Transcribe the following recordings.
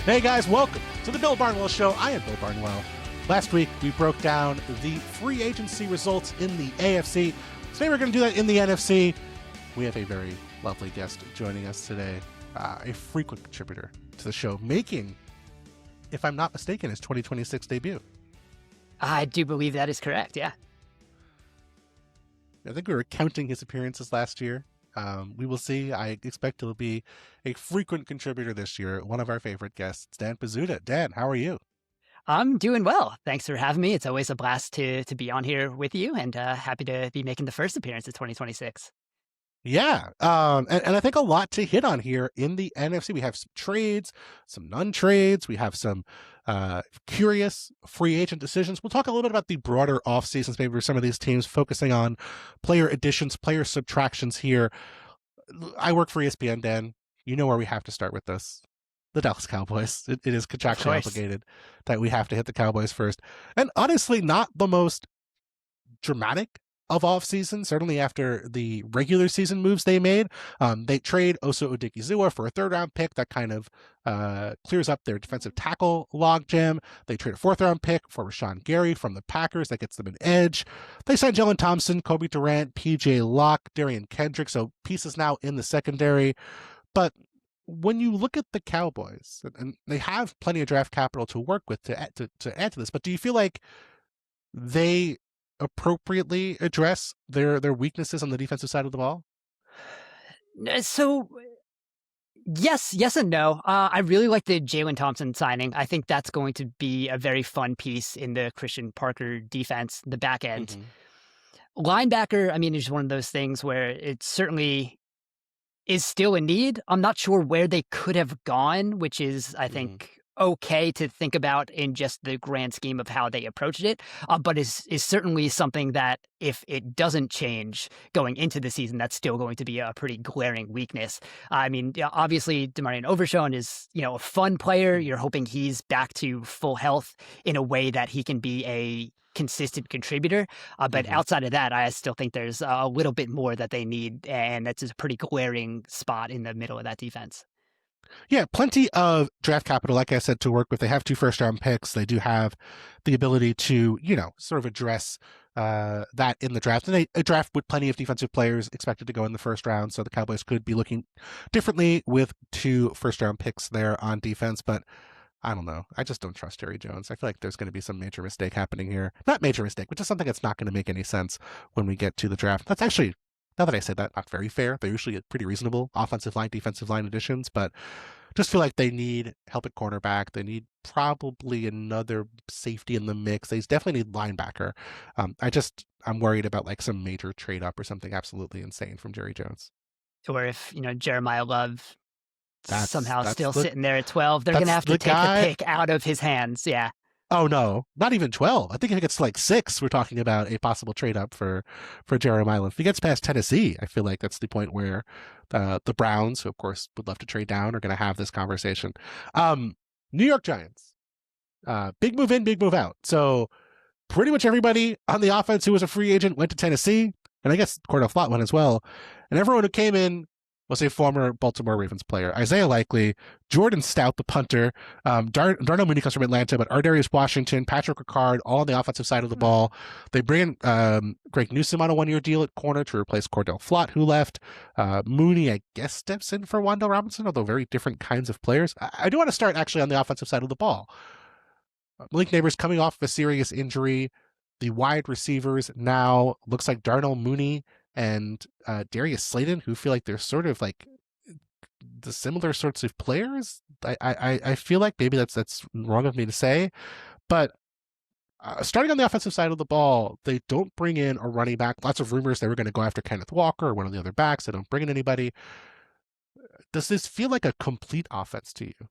Hey guys, welcome to the Bill Barnwell Show. I am Bill Barnwell. Last week we broke down the free agency results in the AFC. Today we're going to do that in the NFC. We have a very lovely guest joining us today, a frequent contributor to the show, making, if I'm not mistaken, his 2026 debut. I do believe that is correct, yeah. I think we were counting his appearances last year. We will see. I expect he'll be a frequent contributor this year. One of our favorite guests, Dan Pizzuta. Dan, how are you? I'm doing well. Thanks for having me. It's always a blast to be on here with you, and happy to be making the first appearance of 2026. Yeah, and I think a lot to hit on here in the NFC. We have some trades, some non-trades. We have some curious free agent decisions. We'll talk a little bit about the broader off seasons, maybe for some of these teams, focusing on player additions, player subtractions here. I work for ESPN, Dan. You know where we have to start with this. The Dallas Cowboys. It is contractually obligated that we have to hit the Cowboys first. And honestly, not the most dramatic of off season, certainly after the regular season moves they made. They trade Oso Odigizua for a third-round pick that kind of clears up their defensive tackle logjam. They trade a fourth-round pick for Rashawn Gary from the Packers that gets them an edge. They signed Jalen Thompson, Kobe Durant, PJ Locke, Darian Kendrick, so pieces now in the secondary. But when you look at the Cowboys, and they have plenty of draft capital to work with to add to this, but do you feel like they appropriately address their weaknesses on the defensive side of the ball? So, yes and no. I really like the Jalen Thompson signing. I think that's going to be a very fun piece in the Christian Parker defense, the back end. Linebacker, I mean, is one of those things where it certainly is still a need. I'm not sure where they could have gone, which is, I think, okay to think about in just the grand scheme of how they approached it, but is certainly something that if it doesn't change going into the season, that's still going to be a pretty glaring weakness. I mean, obviously, DeMarvion Overshown is, a fun player. You're hoping he's back to full health in a way that he can be a consistent contributor. But outside of that, I still think there's a little bit more that they need, and that's a pretty glaring spot in the middle of that defense. Yeah, plenty of draft capital, like I said, to work with. They have 2 first-round picks. They do have the ability to, sort of address that in the draft. And a draft with plenty of defensive players expected to go in the first round, so the Cowboys could be looking differently with 2 first-round picks there on defense. But I don't know. I just don't trust Jerry Jones. I feel like there's going to be some major mistake happening here. Not major mistake, but just something that's not going to make any sense when we get to the draft. That's actually, now that I said that, not very fair. They're usually pretty reasonable offensive line, defensive line additions, but just feel like they need help at cornerback. They need probably another safety in the mix. They definitely need linebacker. I'm worried about like some major trade up or something absolutely insane from Jerry Jones. Or if, Jeremiah Love That's still sitting there at 12, they're going to have to take the pick out of his hands. Yeah. Oh, no, not even 12. I think if it gets to like 6, we're talking about a possible trade up for Jeremiah. If he gets past Tennessee, I feel like that's the point where the Browns, who of course would love to trade down, are going to have this conversation. New York Giants, big move in, big move out. So pretty much everybody on the offense who was a free agent went to Tennessee, and I guess Cordell Flott went as well. And everyone who came in was a former Baltimore Ravens player. Isaiah Likely, Jordan Stout, the punter, Darnell Mooney comes from Atlanta, but Ardarius Washington, Patrick Ricard, all on the offensive side of the ball. They bring in Greg Newsome on a 1-year deal at corner to replace Cordell Flott, who left. Mooney, I guess, steps in for Wan'Dale Robinson, although very different kinds of players. I do want to start actually on the offensive side of the ball. Malik Neighbors coming off of a serious injury. The wide receivers now looks like Darnell Mooney and Darius Slayton, who feel like they're sort of like the similar sorts of players. I feel like maybe that's wrong of me to say, but starting on the offensive side of the ball, they don't bring in a running back. Lots of rumors they were going to go after Kenneth Walker or one of the other backs. They don't bring in anybody. Does this feel like a complete offense to you?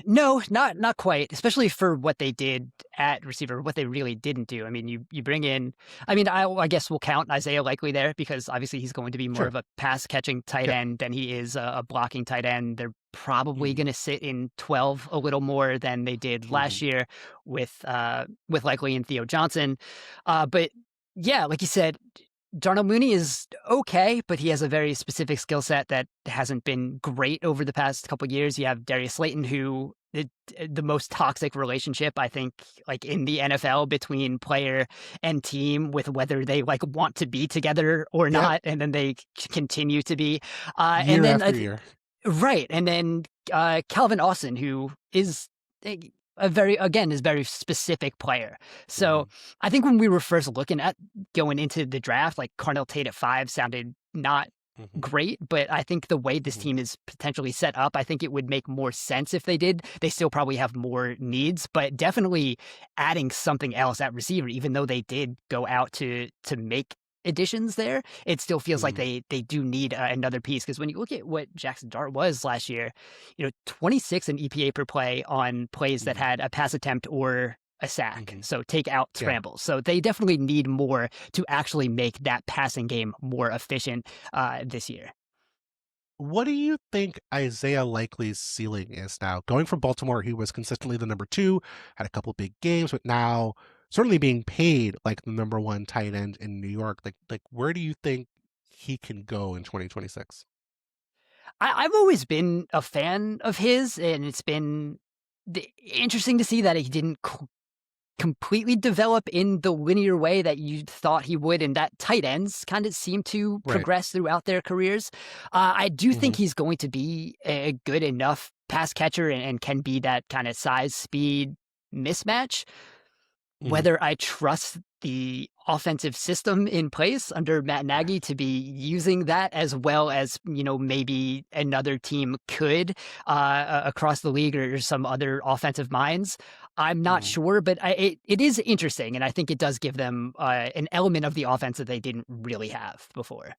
No, not quite, especially for what they did at receiver, what they really didn't do. I mean, you bring in, I guess we'll count Isaiah Likely there because obviously he's going to be more of a pass catching tight end than he is a blocking tight end. They're probably going to sit in 12 a little more than they did last year with Likely and Theo Johnson. But yeah, like you said, Darnell Mooney is okay, but he has a very specific skill set that hasn't been great over the past couple of years. You have Darius Slayton, who the most toxic relationship, I think, like in the NFL between player and team with whether they like want to be together or Yep, not, and then they continue to be. And year then after year. right, and then Calvin Austin, who is a very again is very specific player. So Hmm. I think when we were first looking at going into the draft, like Cardinal Tate at 5 sounded not Hmm. great, but I think the way this Hmm. team is potentially set up, I think it would make more sense if they did. They still probably have more needs, but definitely adding something else at receiver, even though they did go out to make additions there, it still feels like Hmm. they do need another piece. Because when you look at what Jackson Dart was last year, 26 in EPA per play on plays that Hmm. had a pass attempt or a sack. Hmm. So take out Yeah. scrambles. So they definitely need more to actually make that passing game more efficient this year. What do you think Isaiah Likely's ceiling is now? Going from Baltimore, he was consistently the number two, had a couple big games, but now certainly being paid like the number one tight end in New York. Like where do you think he can go in 2026? I've always been a fan of his, and it's been interesting to see that he didn't completely develop in the linear way that you thought he would, and that tight ends kind of seem to Right. progress throughout their careers. I do Hmm. think he's going to be a good enough pass catcher and can be that kind of size speed mismatch. Hmm. Whether I trust the offensive system in place under Matt Nagy to be using that as well as, maybe another team could across the league or some other offensive minds. I'm not Hmm. sure, but it is interesting. And I think it does give them an element of the offense that they didn't really have before.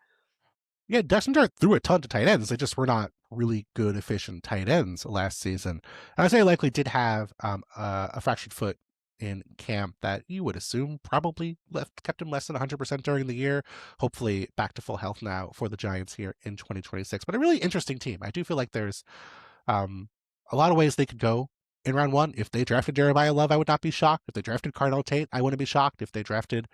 Yeah, Dustin Dart threw a ton to tight ends. They just were not really good, efficient tight ends last season. And Isaiah Likely did have a fractured foot in camp that you would assume probably kept him less than 100% during the year. Hopefully back to full health now for the Giants here in 2026. But a really interesting team. I do feel like there's um, a lot of ways they could go in round one. If they drafted Jeremiah Love, I would not be shocked. If they drafted Cardinal Tate, I wouldn't be shocked. If they drafted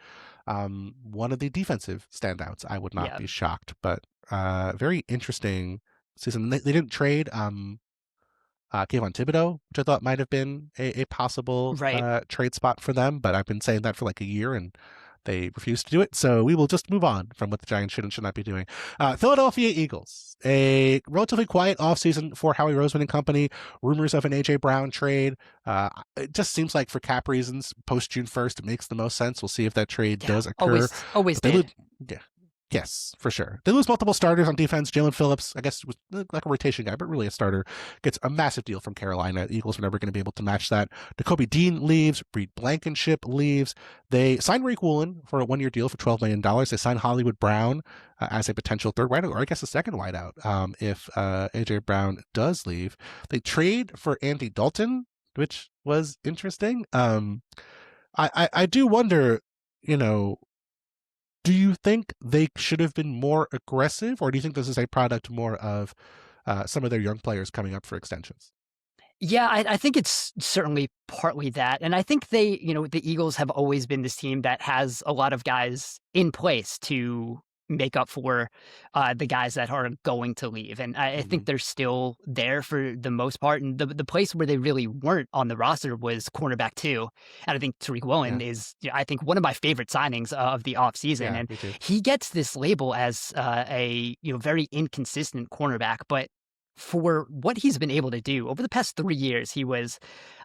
one of the defensive standouts, I would not Yeah, be shocked. But very interesting season. They didn't trade Kayvon Thibodeau, which I thought might have been a possible right. trade spot for them, but I've been saying that for like a year and they refused to do it. So we will just move on from what the Giants should and should not be doing. Philadelphia Eagles, a relatively quiet offseason for Howie Roseman and company. Rumors of an A.J. Brown trade. It just seems like for cap reasons, post June 1st, it makes the most sense. We'll see if that trade Yeah, does occur. always But they lose, did. yeah, yes, for sure. They lose multiple starters on defense. Jalen Phillips, I guess, was like a rotation guy, but really a starter, gets a massive deal from Carolina. The Eagles are never going to be able to match that. Jacoby Dean leaves. Reed Blankenship leaves. They signed Rick Woolen for a 1-year deal for $12 million. They signed Hollywood Brown as a potential third wideout, or I guess a second wideout if A.J. Brown does leave. They trade for Andy Dalton, which was interesting. I do wonder, you know, do you think they should have been more aggressive, or do you think this is a product more of some of their young players coming up for extensions? Yeah, I think it's certainly partly that. And I think the Eagles have always been this team that has a lot of guys in place to make up for the guys that are going to leave. And I Hmm. think they're still there for the most part. And the place where they really weren't on the roster was cornerback two. And I think Tariq Woolen Yeah, is, I think, one of my favorite signings of the offseason. yeah, And me too. he gets this label as a very inconsistent cornerback, but for what he's been able to do over the past 3 years, he was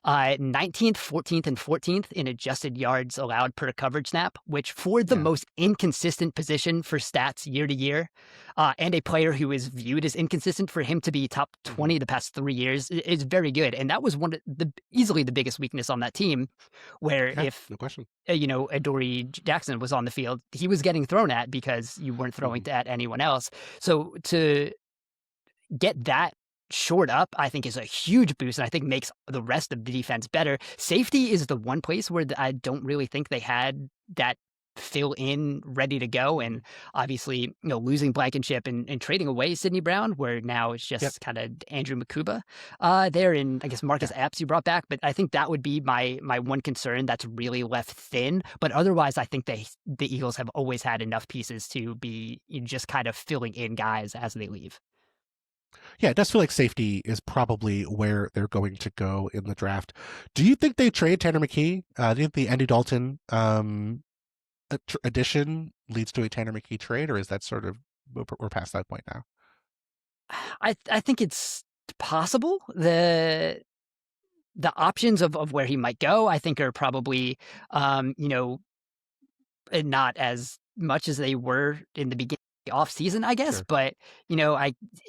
19th, 14th, and 14th in adjusted yards allowed per coverage snap, which for the Yeah. most inconsistent position for stats year to year, and a player who is viewed as inconsistent, for him to be top Hmm. 20 the past 3 years is very good. And that was one of the easily the biggest weakness on that team, where Yeah, if no question. Adoree Jackson was on the field, he was getting thrown at because you weren't throwing Hmm. at anyone else. So to get that shored up, I think is a huge boost, and I think makes the rest of the defense better. Safety is the one place where I don't really think they had that fill in ready to go. And obviously, losing Blankenship and trading away Sidney Brown, where now it's Yep. just kind of Andrew Makuba there, and I guess Marcus Yeah. Epps you brought back. But I think that would be my one concern that's really left thin. But otherwise, I think the Eagles have always had enough pieces to be just kind of filling in guys as they leave. Yeah, it does feel like safety is probably where they're going to go in the draft. Do you think they trade Tanner McKee? Do you think the Andy Dalton addition leads to a Tanner McKee trade, or is that sort of we're past that point now? I think it's possible. The options of where he might go, I think, are probably not as much as they were in the beginning off season, I guess. Sure. But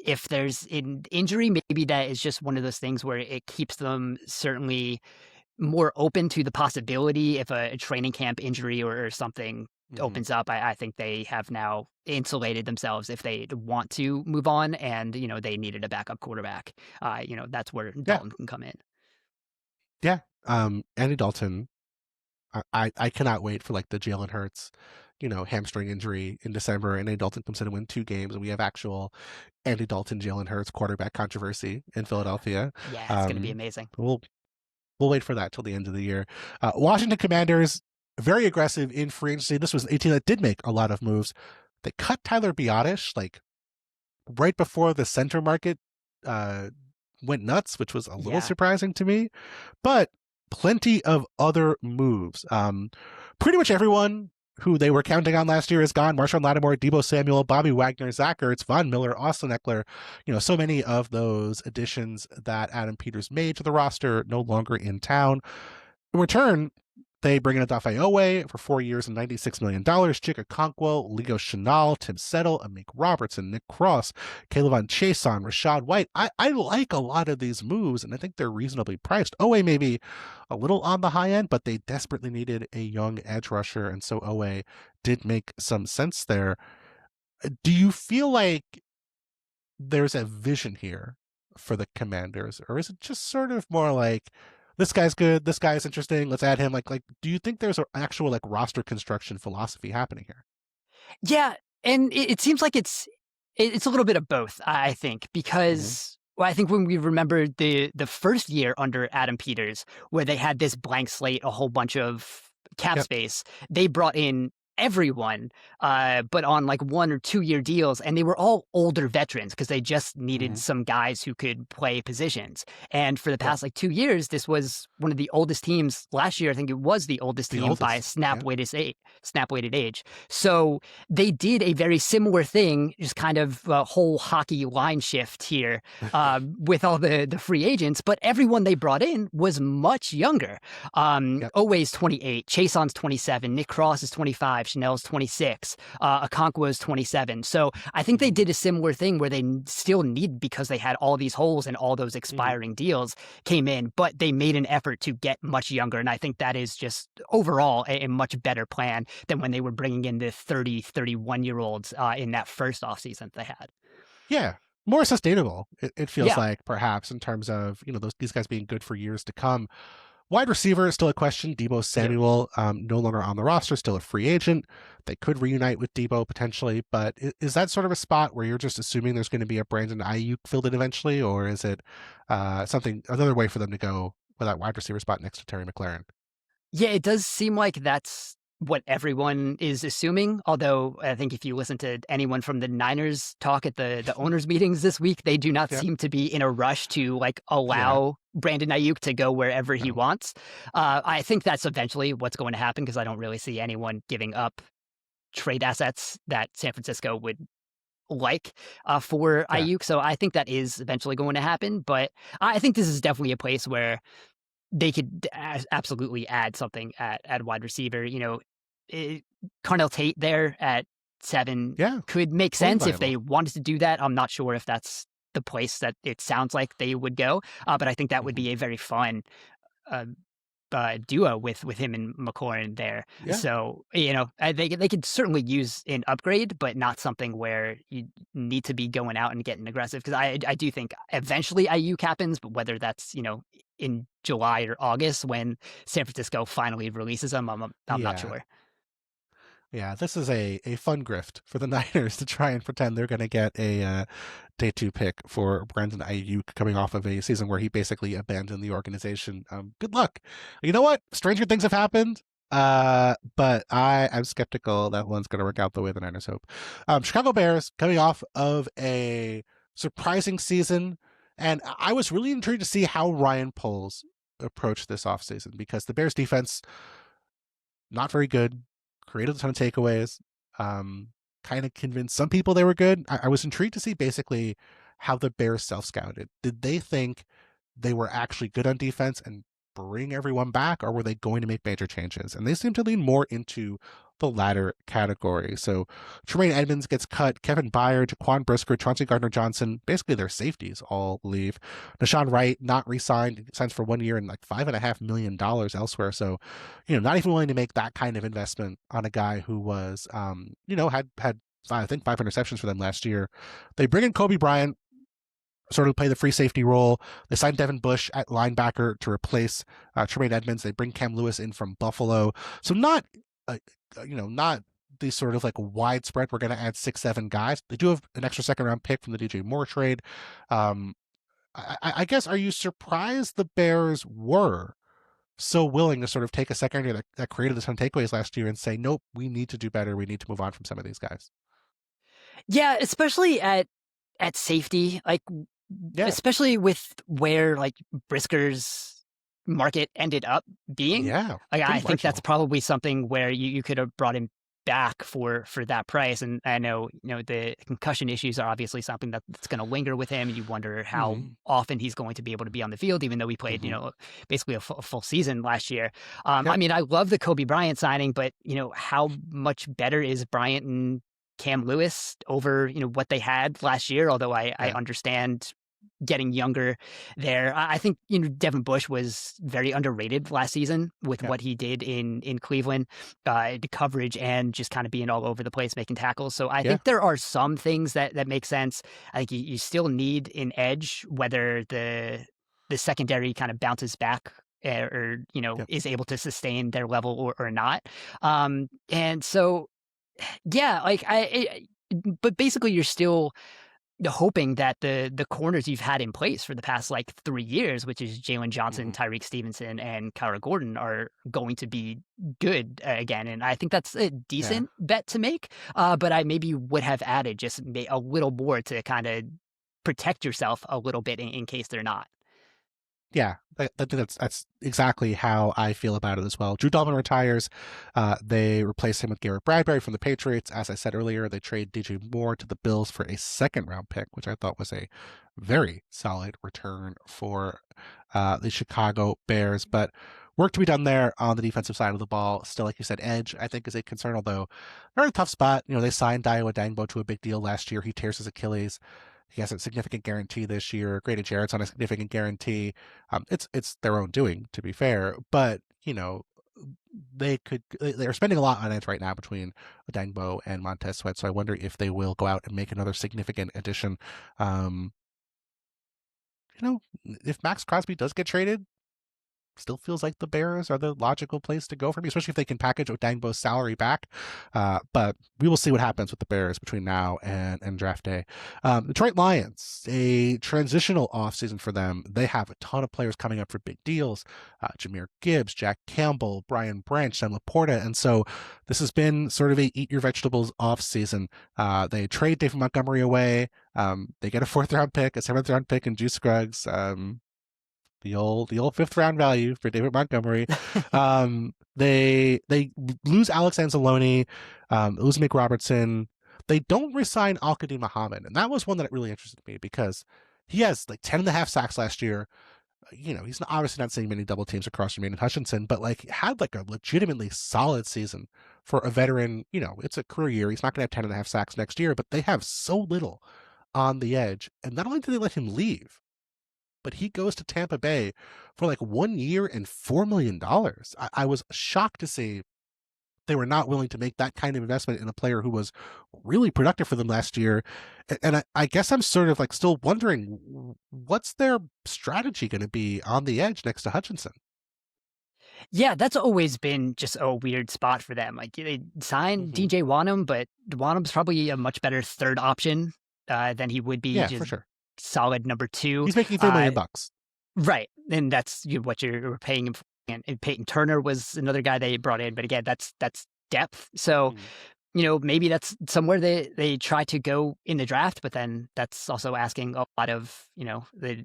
if there's an injury, maybe that is just one of those things where it keeps them certainly more open to the possibility if a training camp injury or something Hmm. opens up. I think they have now insulated themselves if they want to move on, and they needed a backup quarterback. That's where Yeah, Dalton can come in. yeah. Andy Dalton. I cannot wait for like the Jalen Hurts, hamstring injury in December, and Andy Dalton comes in and win 2 games, and we have actual Andy Dalton Jalen Hurts quarterback controversy in Philadelphia. Yeah, it's going to be Um, amazing. we'll wait for that till the end of the year. Washington Commanders, very aggressive in free agency. This was a team that did make a lot of moves. They cut Tyler Biotish like right before the center market uh, went nuts, which was a little Yeah. surprising to me. But plenty of other moves. Pretty much everyone who they were counting on last year is gone. Marshawn Lattimore, Debo Samuel, Bobby Wagner, Zach Ertz, Von Miller, Austin Eckler. So many of those additions that Adam Peters made to the roster no longer in town. In return, they bring in Adafe Owe for 4 years and $96 million. Chika Conquo, Leo Chenal, Tim Settle, Amik Robertson, Nick Cross, Caleb Chason, Rashad White. I like a lot of these moves, and I think they're reasonably priced. Owe maybe a little on the high end, but they desperately needed a young edge rusher, and so Owe did make some sense there. Do you feel like there's a vision here for the Commanders, or is it just sort of more like this guy's good, this guy's interesting, let's add him? Like, do you think there's an actual like roster construction philosophy happening here? Yeah, and it seems like it's a little bit of both, I think, Mm-hmm. because well, I think when we remember the first year under Adam Peters, where they had this blank slate, a whole bunch of cap Yep. space, they brought in everyone, but on like 1 or 2 year deals, and they were all older veterans because they just needed Mm-hmm. some guys who could play positions. And for the Yep. past like 2 years, this was one of the oldest teams. Last year, I think it was the oldest The team by oldest. Yeah. snap weighted age. So they did a very similar thing, just kind of a whole hockey line shift here with all the free agents, but everyone they brought in was much younger. Yep. Oweh's 28, Chason's 27, Nick Cross is 25, Chanel's 26, Okonkwo's 27. So I think they Mm-hmm. did a similar thing where they still need, because they had all these holes and all those Mm-hmm. expiring deals came in, but they made an effort to get much younger. And I think that is just overall a much better plan than when they were bringing in the 30, 31 year olds in that first offseason they had. Yeah. More sustainable. It feels Yeah. like perhaps in terms of these guys being good for years to come. Wide receiver is still a question. Debo Yep. Samuel, no longer on the roster, still a free agent. They could reunite with Debo potentially, but is that sort of a spot where you're just assuming there's going to be a Brandon Ayuk filled in eventually, or is it another way for them to go with that wide receiver spot next to Terry McLaurin? Yeah, it does seem like that's what everyone is assuming. Although I think if you listen to anyone from the Niners talk at the owners meetings this week, they do not Yep. seem to be in a rush to like Yeah. allow Brandon Ayuk to go wherever he No. wants. I think that's eventually what's going to happen because I don't really see anyone giving up trade assets that San Francisco would like for Yeah. Ayuk. So I think that is eventually going to happen. But I think this is definitely a place where they could absolutely add something at wide receiver. Eh, Carnell Tate there at 7 Yeah. could make Totally sense if viable. they wanted to do that. I'm not sure if that's the place that it sounds like they would go, but I think that would Hmm. be a very fun uh, duo with him and McLaurin there. Yeah. So they could certainly use an upgrade, but not something where you need to be going out and getting aggressive. Because I do think eventually Ayuk happens, but whether that's in July or August when San Francisco finally releases him, I'm not Yeah. sure. Yeah, this is a fun grift for the Niners to try and pretend they're going to get a day two pick for Brandon Ayuk coming off of a season where he basically abandoned the organization. Good luck. You know what? Stranger things have happened. But I'm skeptical that one's going to work out the way the Niners hope. Chicago Bears coming off of a surprising season, and I was really intrigued to see how Ryan Poles approached this offseason because the Bears defense not very good, created a ton of takeaways, kind of convinced some people they were good. I was intrigued to see basically how the Bears self scouted. Did they think they were actually good on defense and bring everyone back, or were they going to make major changes? And they seem to lean more into the latter category. So Tremaine Edmonds gets cut, Kevin Byard, Jaquan Brisker, Chauncey Gardner-Johnson, basically their safeties all leave. Nashawn Wright not re-signed, signs for 1 year and like $5.5 million elsewhere. So, not even willing to make that kind of investment on a guy who was, had I think 5 interceptions for them last year. They bring in Kobe Bryant, sort of play the free safety role. They signed Devin Bush at linebacker to replace Tremaine Edmonds. They bring Cam Lewis in from Buffalo. So not the sort of like widespread, we're going to add 6-7 guys. They do have an extra second round pick from the DJ Moore trade. I guess, are you surprised the Bears were so willing to sort of take a secondary that created a ton of takeaways last year and say, nope, we need to do better. We need to move on from some of these guys. Yeah, especially at safety, like Yeah. especially with where like Brisker's market ended up being. Yeah. Like I Pretty think that's marginal. probably something where you could have brought him back for that price. And I know, the concussion issues are obviously something that's going to linger with him. You wonder how Mm-hmm. often he's going to be able to be on the field, even though he played, Mm-hmm. basically a full season last year. Yep. I mean, I love the Kobe Bryant signing, but how much better is Bryant and Cam Lewis over, what they had last year? Although I Yeah. understand getting younger there. I think, Devin Bush was very underrated last season with Yep. what he did in Cleveland, the coverage and just kind of being all over the place making tackles. So I Yeah. think there are some things that make sense. I think you still need an edge, whether the secondary kind of bounces back or Yep. is able to sustain their level or not. And so yeah, like but basically you're still hoping that the corners you've had in place for the past like 3 years, which is Jalen Johnson, Mm-hmm. Tyreek Stevenson, and Kyler Gordon, are going to be good again. And I think that's a Yeah. decent bet to make. But I maybe would have added just a little more to kind of protect yourself a little bit in case they're not. Yeah, that's exactly how I feel about it as well. Drew Dalman retires. They replace him with Garrett Bradbury from the Patriots. As I said earlier, they trade DJ Moore to the Bills for a second round pick, which I thought was a very solid return for the Chicago Bears. But work to be done there on the defensive side of the ball. Still, like you said, edge I think is a concern. Although they're in a tough spot. They signed Dayo Dangbo to a big deal last year. He tears his Achilles. He has a significant guarantee this year. Grady Jarrett's on a significant guarantee. It's their own doing, to be fair, but they're spending a lot on it right now between Dangbo and Montez Sweat. So I wonder if they will go out and make another significant addition. Um, if Max Crosby does get traded, still feels like the Bears are the logical place to go for me, especially if they can package Odangbo's salary back. But we will see what happens with the Bears between now and draft day. Detroit Lions, a transitional offseason for them. They have a ton of players coming up for big deals. Jahmyr Gibbs, Jack Campbell, Brian Branch, Sam Laporta. And so this has been sort of a eat your vegetables offseason. They trade David Montgomery away. They get a 4th-round pick, a 7th-round pick, and Juice Scruggs. The old 5th-round value for David Montgomery. They lose Alex Anzalone, lose Mick Robertson. They don't resign Al-Qadim Muhammad, and that was one that really interested me because he has like 10.5 sacks last year. He's obviously not seeing many double teams across Jermaine Hutchinson, but like had like a legitimately solid season for a veteran. It's a career year. He's not going to have 10.5 sacks next year, but they have so little on the edge, and not only do they let him leave, but he goes to Tampa Bay for like 1 year and $4 million. I was shocked to see they were not willing to make that kind of investment in a player who was really productive for them last year. And I guess I'm sort of like still wondering what's their strategy going to be on the edge next to Hutchinson. Yeah, that's always been just a weird spot for them. Like they signed Hmm. DJ Wanham, but Wanham's probably a much better third option than he would be Yeah, for just sure. solid number two. He's making 3 million Uh, bucks. right, and that's what you're paying him for. And Peyton Turner was another guy they brought in, but again, that's depth. So Mhm. maybe that's somewhere they try to go in the draft, but then that's also asking a lot of the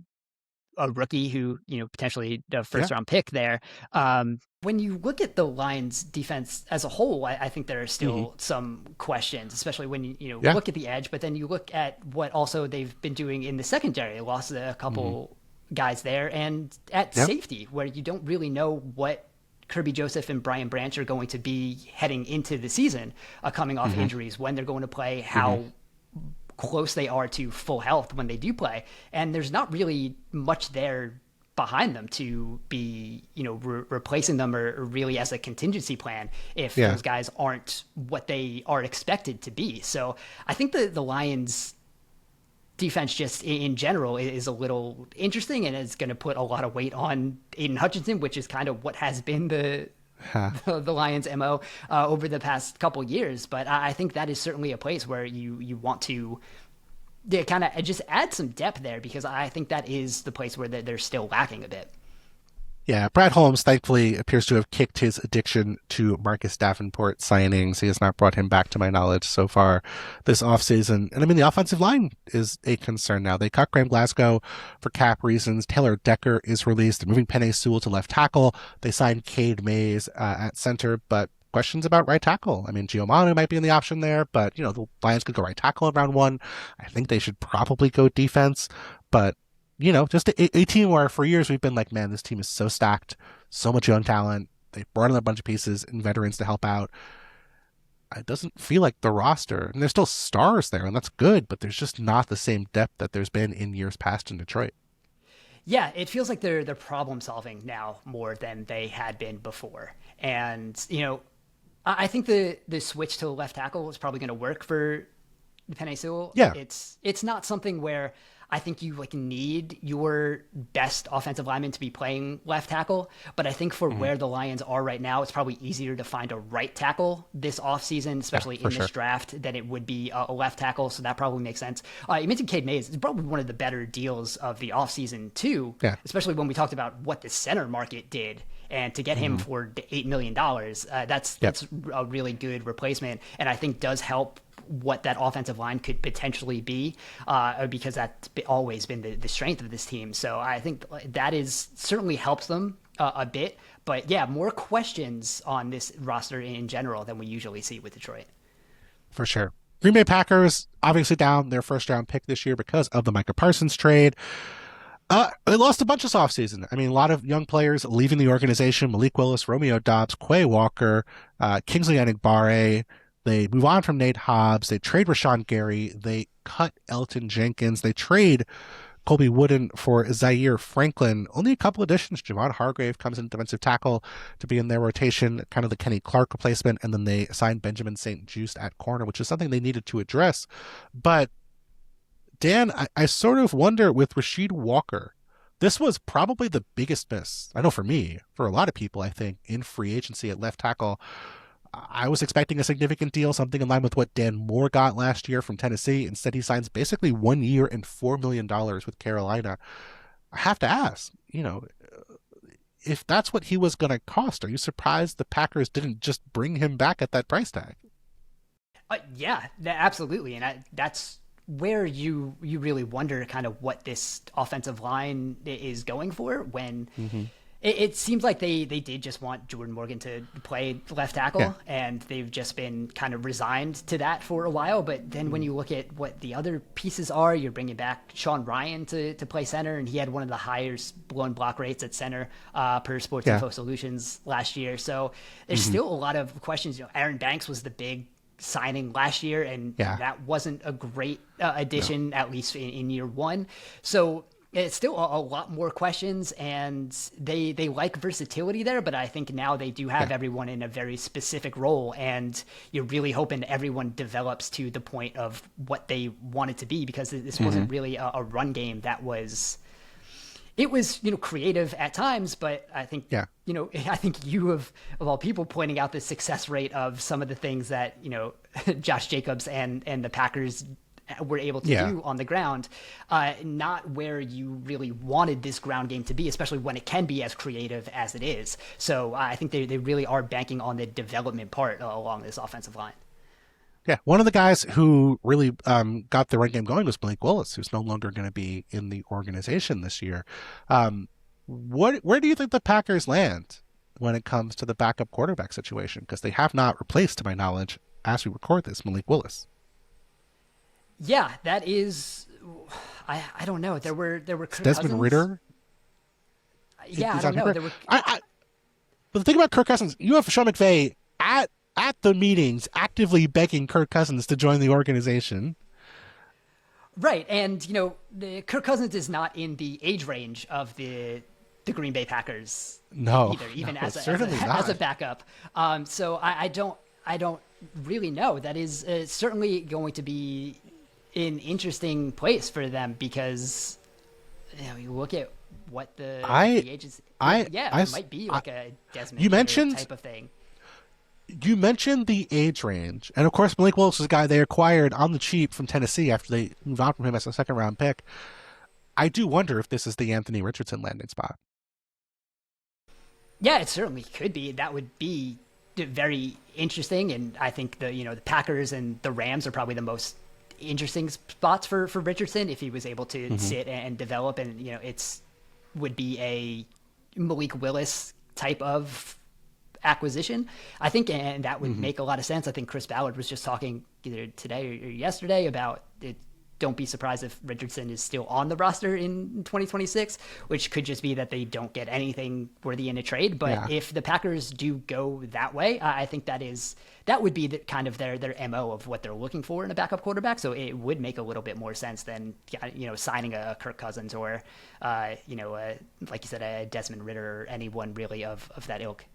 a rookie who, potentially a Yeah. first round pick there. When you look at the Lions defense as a whole, I think there are Hmm. still some questions, especially when you Yeah. look at the edge, but then you look at what also they've been doing in the secondary. They lost a Hmm. couple guys there, and at Yep. safety, where you don't really know what Kirby Joseph and Brian Branch are going to be heading into the season, coming off Hmm. injuries, when they're going to play, Hmm. how close they are to full health when they do play, and there's not really much there behind them to be replacing them or really as a contingency plan if Yeah. those guys aren't what they are expected to be. So I think the Lions defense just in general is a little interesting, and it's going to put a lot of weight on Aiden Hutchinson, which is kind of what has been the Ha. the Lions' MO over the past couple years. But I think that is certainly a place where you want to kind of just add some depth there, because I think that is the place where they're still lacking a bit. Yeah, Brad Holmes thankfully appears to have kicked his addiction to Marcus Davenport signings. He has not brought him back to my knowledge so far this offseason. And I mean, the offensive line is a concern now. They cut Graham Glasgow for cap reasons. Taylor Decker is released. They're moving Penei Sewell to left tackle. They signed Cade Mays at center, but questions about right tackle. I mean, Giovanni might be in the option there, but, the Lions could go right tackle in round one. I think they should probably go defense, but just a team where for years we've been like, man, this team is so stacked, so much young talent. They brought in a bunch of pieces and veterans to help out. It doesn't feel like the roster, and there's still stars there, and that's good, but there's just not the same depth that there's been in years past in Detroit. Yeah, it feels like they're problem solving now more than they had been before. And I think the switch to left tackle is probably going to work for Penei Sewell. Yeah. It's not something where I think you need your best offensive lineman to be playing left tackle, but I think for Mm-hmm. where the Lions are right now, it's probably easier to find a right tackle this offseason, Yeah, especially for in this sure. draft, than it would be a left tackle. So that probably makes sense. You mentioned Cade Mays. It's probably one of the better deals of the offseason too, Yeah. especially when we talked about what the center market did. And to get him Mm-hmm. for $8 million, that's Yep. a really good replacement, and I think does help what that offensive line could potentially be, because that's always been the strength of this team. So I think that is certainly helps them a bit. But yeah, more questions on this roster in general than we usually see with Detroit. For sure. Green Bay Packers obviously down their first round pick this year because of the Micah Parsons trade. They lost a bunch this offseason. I mean, a lot of young players leaving the organization. Malik Willis, Romeo Dobbs, Quay Walker, Kingsley Enagbare. They move on from Nate Hobbs. They trade Rashawn Gary. They cut Elton Jenkins. They trade Colby Wooden for Zaire Franklin. Only a couple additions. Javon Hargrave comes in defensive tackle to be in their rotation, kind of the Kenny Clark replacement. And then they signed Benjamin St. Juste at corner, which is something they needed to address. But Dan, I sort of wonder with Rasheed Walker, this was probably the biggest miss. I know for me, for a lot of people, I think, in free agency at left tackle. I was expecting a significant deal, something in line with what Dan Moore got last year from Tennessee. Instead, he signs basically 1 year and $4 million with Carolina. I have to ask, if that's what he was going to cost, are you surprised the Packers didn't just bring him back at that price tag? Yeah, absolutely, and that's where you really wonder kind of what this offensive line is going for when Mm-hmm. it seems like they did just want Jordan Morgan to play left tackle, Yeah. and they've just been kind of resigned to that for a while. But then when you look at what the other pieces are, you're bringing back Sean Ryan to play center, and he had one of the highest blown block rates at center per Sports Yeah. Info Solutions last year. So there's Mm-hmm. still a lot of questions. Aaron Banks was the big signing last year, and Yeah. that wasn't a great addition, at least in year one. So it's still a lot more questions, and they like versatility there, but I think now they do have Yeah. everyone in a very specific role, and you're really hoping everyone develops to the point of what they want it to be, because this wasn't really a run game that was it was, creative at times, but I think, Yeah. I think you of all people pointing out the success rate of some of the things that, Josh Jacobs and the Packers were able to do on the ground, not where you really wanted this ground game to be, especially when it can be as creative as it is. So I think they really are banking on the development part along this offensive line. Yeah, one of the guys who really got the run game going was Blake Willis, who's no longer going to be in the organization this year. Where do you think the Packers land when it comes to the backup quarterback situation? Because they have not replaced, to my knowledge, as we record this, Malik Willis. Yeah, that is. I don't know. There were Kirk Desmond Cousins. Ridder. Yeah, I don't know. There were. But the thing about Kirk Cousins, you have Sean McVay at the meetings actively begging Kirk Cousins to join the organization. Right, and Kirk Cousins is not in the age range of the Green Bay Packers. No, either, even no, as a backup. So I don't really know. That is certainly going to be an interesting place for them because you look at what the age is. It might be like a Desmond Ridder type of thing. You mentioned the age range, and of course, Malik Willis is a guy they acquired on the cheap from Tennessee after they moved on from him as a second-round pick. I do wonder if this is the Anthony Richardson landing spot. Yeah, it certainly could be. That would be very interesting, and I think the Packers and the Rams are probably the most interesting spots for Richardson if he was able to sit and develop, and would be a Malik Willis type of acquisition, I think, and that would make a lot of sense. I think Chris Ballard was just talking either today or yesterday about it. Don't be surprised if Richardson is still on the roster in 2026, which could just be that they don't get anything worthy in a trade. But if the Packers do go that way, I think that would be kind of their MO of what they're looking for in a backup quarterback. So it would make a little bit more sense than signing a Kirk Cousins or like you said, a Desmond Ridder or anyone really of that ilk.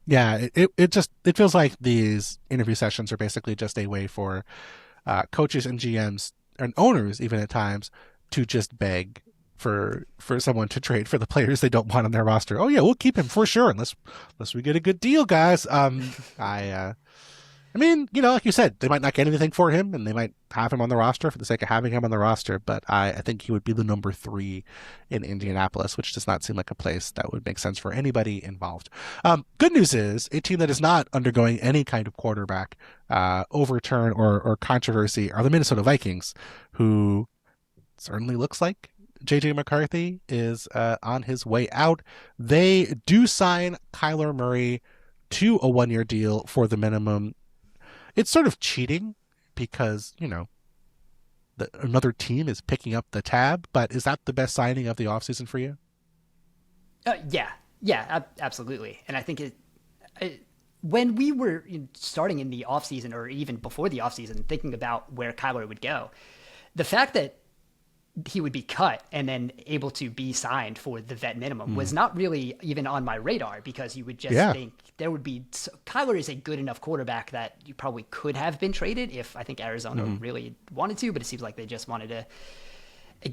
Yeah, it feels like these interview sessions are basically just a way for coaches and GMs and owners, even at times, to just beg for someone to trade for the players they don't want on their roster. Oh yeah, we'll keep him for sure unless we get a good deal, guys. I mean, like you said, they might not get anything for him, and they might have him on the roster for the sake of having him on the roster, but I think he would be the number 3 in Indianapolis, which does not seem like a place that would make sense for anybody involved. Good news is, a team that is not undergoing any kind of quarterback overturn or controversy are the Minnesota Vikings, who certainly looks like J.J. McCarthy is on his way out. They do sign Kyler Murray to a 1-year deal for the minimum. It's sort of cheating because, another team is picking up the tab, but is that the best signing of the offseason for you? Yeah, absolutely. And I think when we were starting in the offseason or even before the offseason, thinking about where Kyler would go, the fact that he would be cut and then able to be signed for the vet minimum was not really even on my radar, because you would just think there would be Kyler is a good enough quarterback that you probably could have been traded if I think Arizona really wanted to, but it seems like they just wanted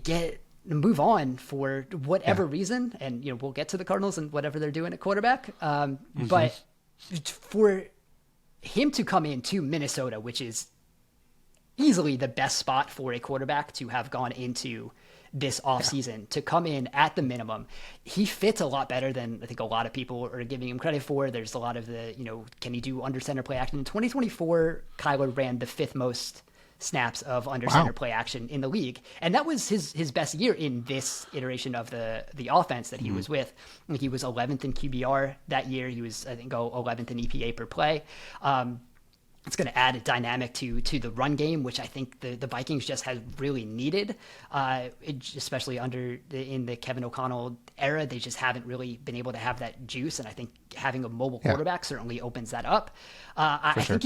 to move on for whatever reason. And, we'll get to the Cardinals and whatever they're doing at quarterback. But for him to come into Minnesota, which is easily the best spot for a quarterback to have gone into this offseason, to come in at the minimum, he fits a lot better than I think a lot of people are giving him credit for. There's a lot of the, can he do under center play action? In 2024, Kyler ran the 5th most snaps of under center play action in the league. And that was his best year in this iteration of the offense that he was with. He was 11th in QBR that year. He was, I think, 11th in EPA per play. It's going to add a dynamic to the run game, which I think the Vikings just have really needed, especially in the Kevin O'Connell era. They just haven't really been able to have that juice, and I think having a mobile quarterback certainly opens that up. I think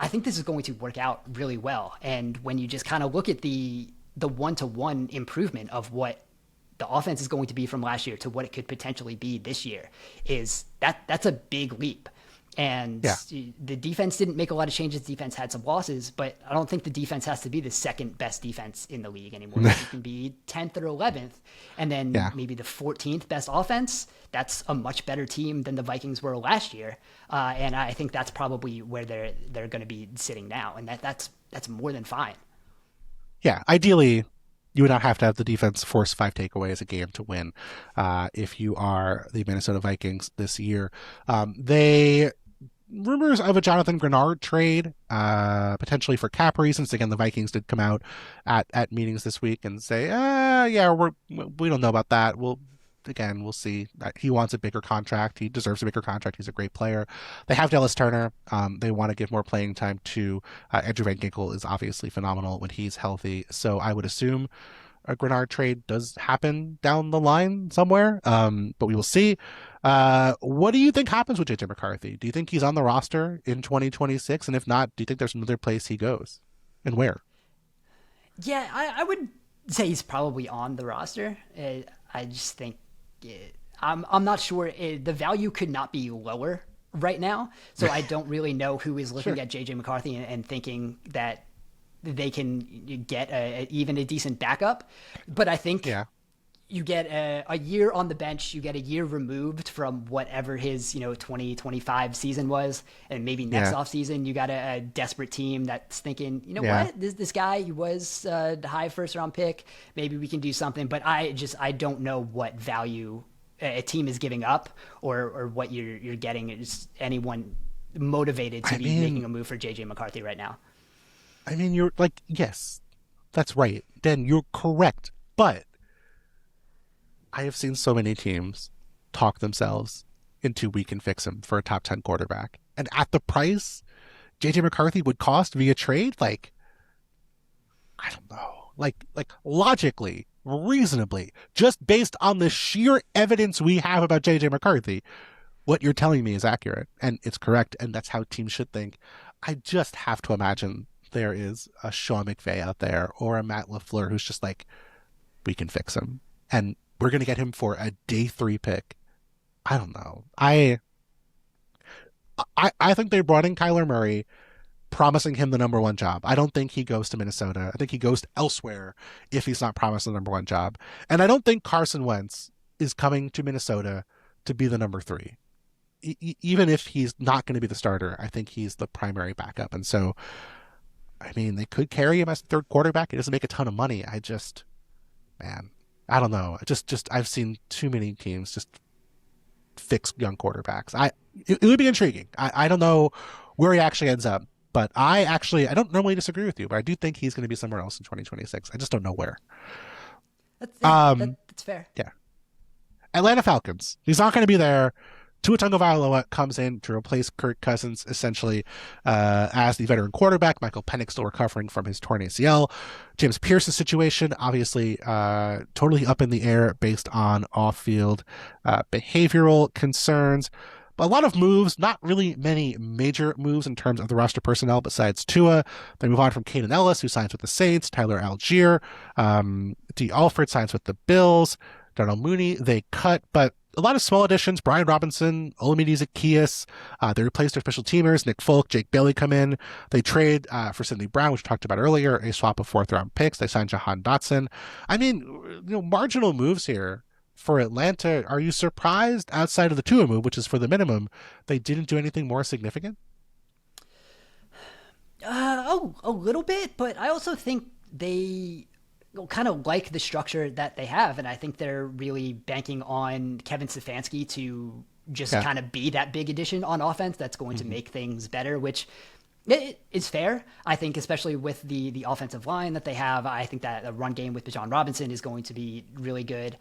I think this is going to work out really well. And when you just kind of look at the one-to-one improvement of what the offense is going to be from last year to what it could potentially be this year, that's a big leap. And Yeah. the defense didn't make a lot of changes. Defense had some losses, but I don't think the defense has to be the second best defense in the league anymore. You can be 10th or 11th, and then Yeah. maybe the 14th best offense. That's a much better team than the Vikings were last year, and I think that's probably where they're going to be sitting now, and that's more than fine. Yeah. Ideally, you would not have to have the defense force 5 takeaways a game to win if you are the Minnesota Vikings this year. They rumors of a Jonathan Grenard trade, potentially for cap reasons. Again, the Vikings did come out at meetings this week and say, yeah, we don't know about that. We'll see. He wants a bigger contract. He deserves a bigger contract. He's a great player. They have Dallas Turner. They want to give more playing time to Andrew Van Ginkel is obviously phenomenal when he's healthy. So I would assume a Grenard trade does happen down the line somewhere, but we will see. What do you think happens with JJ McCarthy? Do you think he's on the roster in 2026? And if not, do you think there's another place he goes, and where? Yeah, I would say he's probably on the roster. I just think I'm not sure. The value could not be lower right now, so I don't really know who is looking Sure. at JJ McCarthy and thinking that they can get even a decent backup. But I think Yeah. you get a year on the bench, you get a year removed from whatever his 2025 season was, and maybe next Yeah. offseason you got a desperate team that's thinking, Yeah. what, this guy, he was the high first round pick, maybe we can do something. But I don't know what value a team is giving up, or what you're getting. Is anyone motivated to I be mean, making a move for JJ McCarthy right now? you're like, yes, that's right. Dan, you're correct. But I have seen so many teams talk themselves into we can fix him for a top 10 quarterback. And at the price JJ McCarthy would cost via trade, like, I don't know. Like logically, reasonably, just based on the sheer evidence we have about JJ McCarthy, what you're telling me is accurate and it's correct, and that's how teams should think. I just have to imagine there is a Sean McVay out there or a Matt LaFleur who's just like, we can fix him. And we're going to get him for a day 3 pick. I don't know. I think they brought in Kyler Murray, promising him the number 1 job. I don't think he goes to Minnesota. I think he goes elsewhere if he's not promised the number 1 job. And I don't think Carson Wentz is coming to Minnesota to be the number 3. Even if he's not going to be the starter, I think he's the primary backup. And so, they could carry him as third quarterback. It doesn't make a ton of money. Man, I don't know. I've seen too many teams just fix young quarterbacks. It would be intriguing. I don't know where he actually ends up, but I don't normally disagree with you, but I do think he's going to be somewhere else in 2026. I just don't know where. That's fair. Yeah. Atlanta Falcons. He's not going to be there. Tua Tagovailoa comes in to replace Kirk Cousins essentially as the veteran quarterback. Michael Penix still recovering from his torn ACL. James Pierce's situation obviously totally up in the air based on off-field behavioral concerns. But a lot of moves, not really many major moves in terms of the roster personnel besides Tua. They move on from Kaden Ellis, who signs with the Saints, Tyler Algier, D. Alford signs with the Bills, Darnell Mooney, they cut, but a lot of small additions. Brian Robinson, Olamide Zaccheaus. They replaced their special teamers. Nick Folk, Jake Bailey come in. They trade for Sidney Brown, which we talked about earlier, a swap of 4th-round picks. They signed Jahan Dotson. Marginal moves here for Atlanta. Are you surprised, outside of the Tua move, which is for the minimum, they didn't do anything more significant? A little bit, but I also think they kind of like the structure that they have, and I think they're really banking on Kevin Stefanski to just kind of be that big addition on offense that's going to make things better, which it is fair. I think especially with the offensive line that they have, I think that a run game with Bijan Robinson is going to be really good.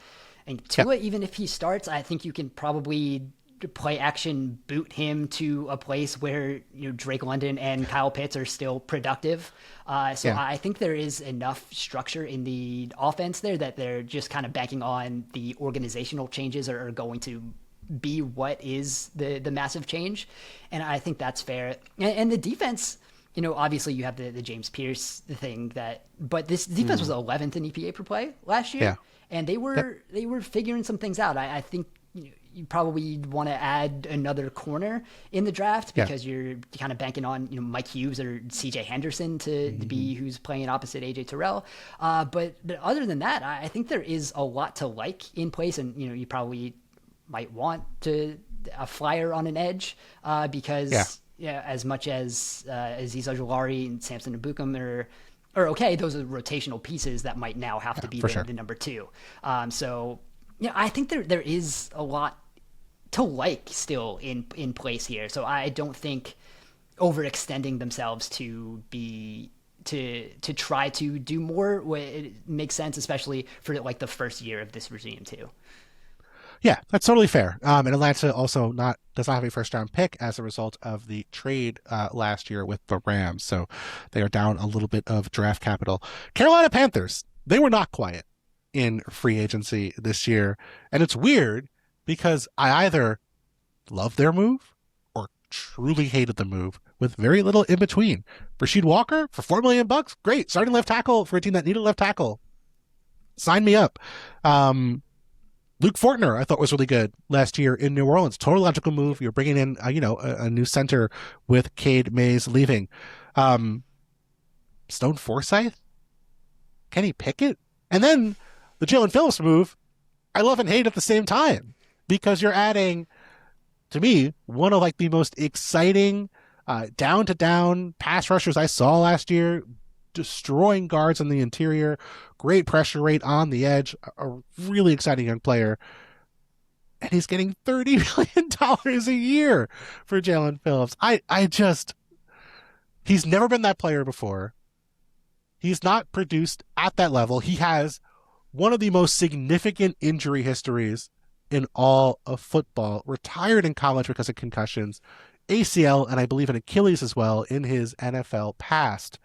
And Tua, even if he starts, I think you can probably play action boot him to a place where Drake London and Kyle Pitts are still productive. I think there is enough structure in the offense there that they're just kind of banking on the organizational changes are going to be what is the massive change. And I think that's fair. And the defense, obviously you have the James Pierce thing but this defense was 11th in EPA per play last year. Yeah. And they were figuring some things out. I think you probably want to add another corner in the draft Yeah. because you're kind of banking on Mike Hughes or C.J. Henderson to Mm-hmm. be who's playing opposite A.J. Terrell. But other than that, I think there is a lot to like in place, and you probably might want to a flyer on an edge Yeah. because yeah, as much as Aziz Ojulari and Samson Ibukam are okay, those are rotational pieces that might now have to Yeah. be For sure. the number two. So yeah, I think there is a lot to like still in place here. So I don't think overextending themselves to be to try to do more it makes sense, especially for like the first year of this regime too. Yeah, that's totally fair. And Atlanta also not does not have a first round pick as a result of the trade last year with the Rams, so they are down a little bit of draft capital. Carolina Panthers, they were not quiet in free agency this year, and it's weird because I either love their move or truly hated the move with very little in between. Rasheed Walker for $4 million, great starting left tackle for a team that needed left tackle. Sign me up. Um, Luke Fortner, I thought was really good last year in New Orleans. Total logical move. You're bringing in, a new center with Cade Mays leaving. Um, Stone Forsythe, Kenny Pickett, and then the Jalen Phillips move. I love and hate at the same time because you're adding, to me, one of like the most exciting down to down pass rushers I saw last year, destroying guards on the interior, great pressure rate on the edge, a really exciting young player. And he's getting $30 million a year for Jalen Phillips. He's never been that player before. He's not produced at that level. He has one of the most significant injury histories in all of football. Retired in college because of concussions, ACL, and I believe an Achilles as well in his NFL past.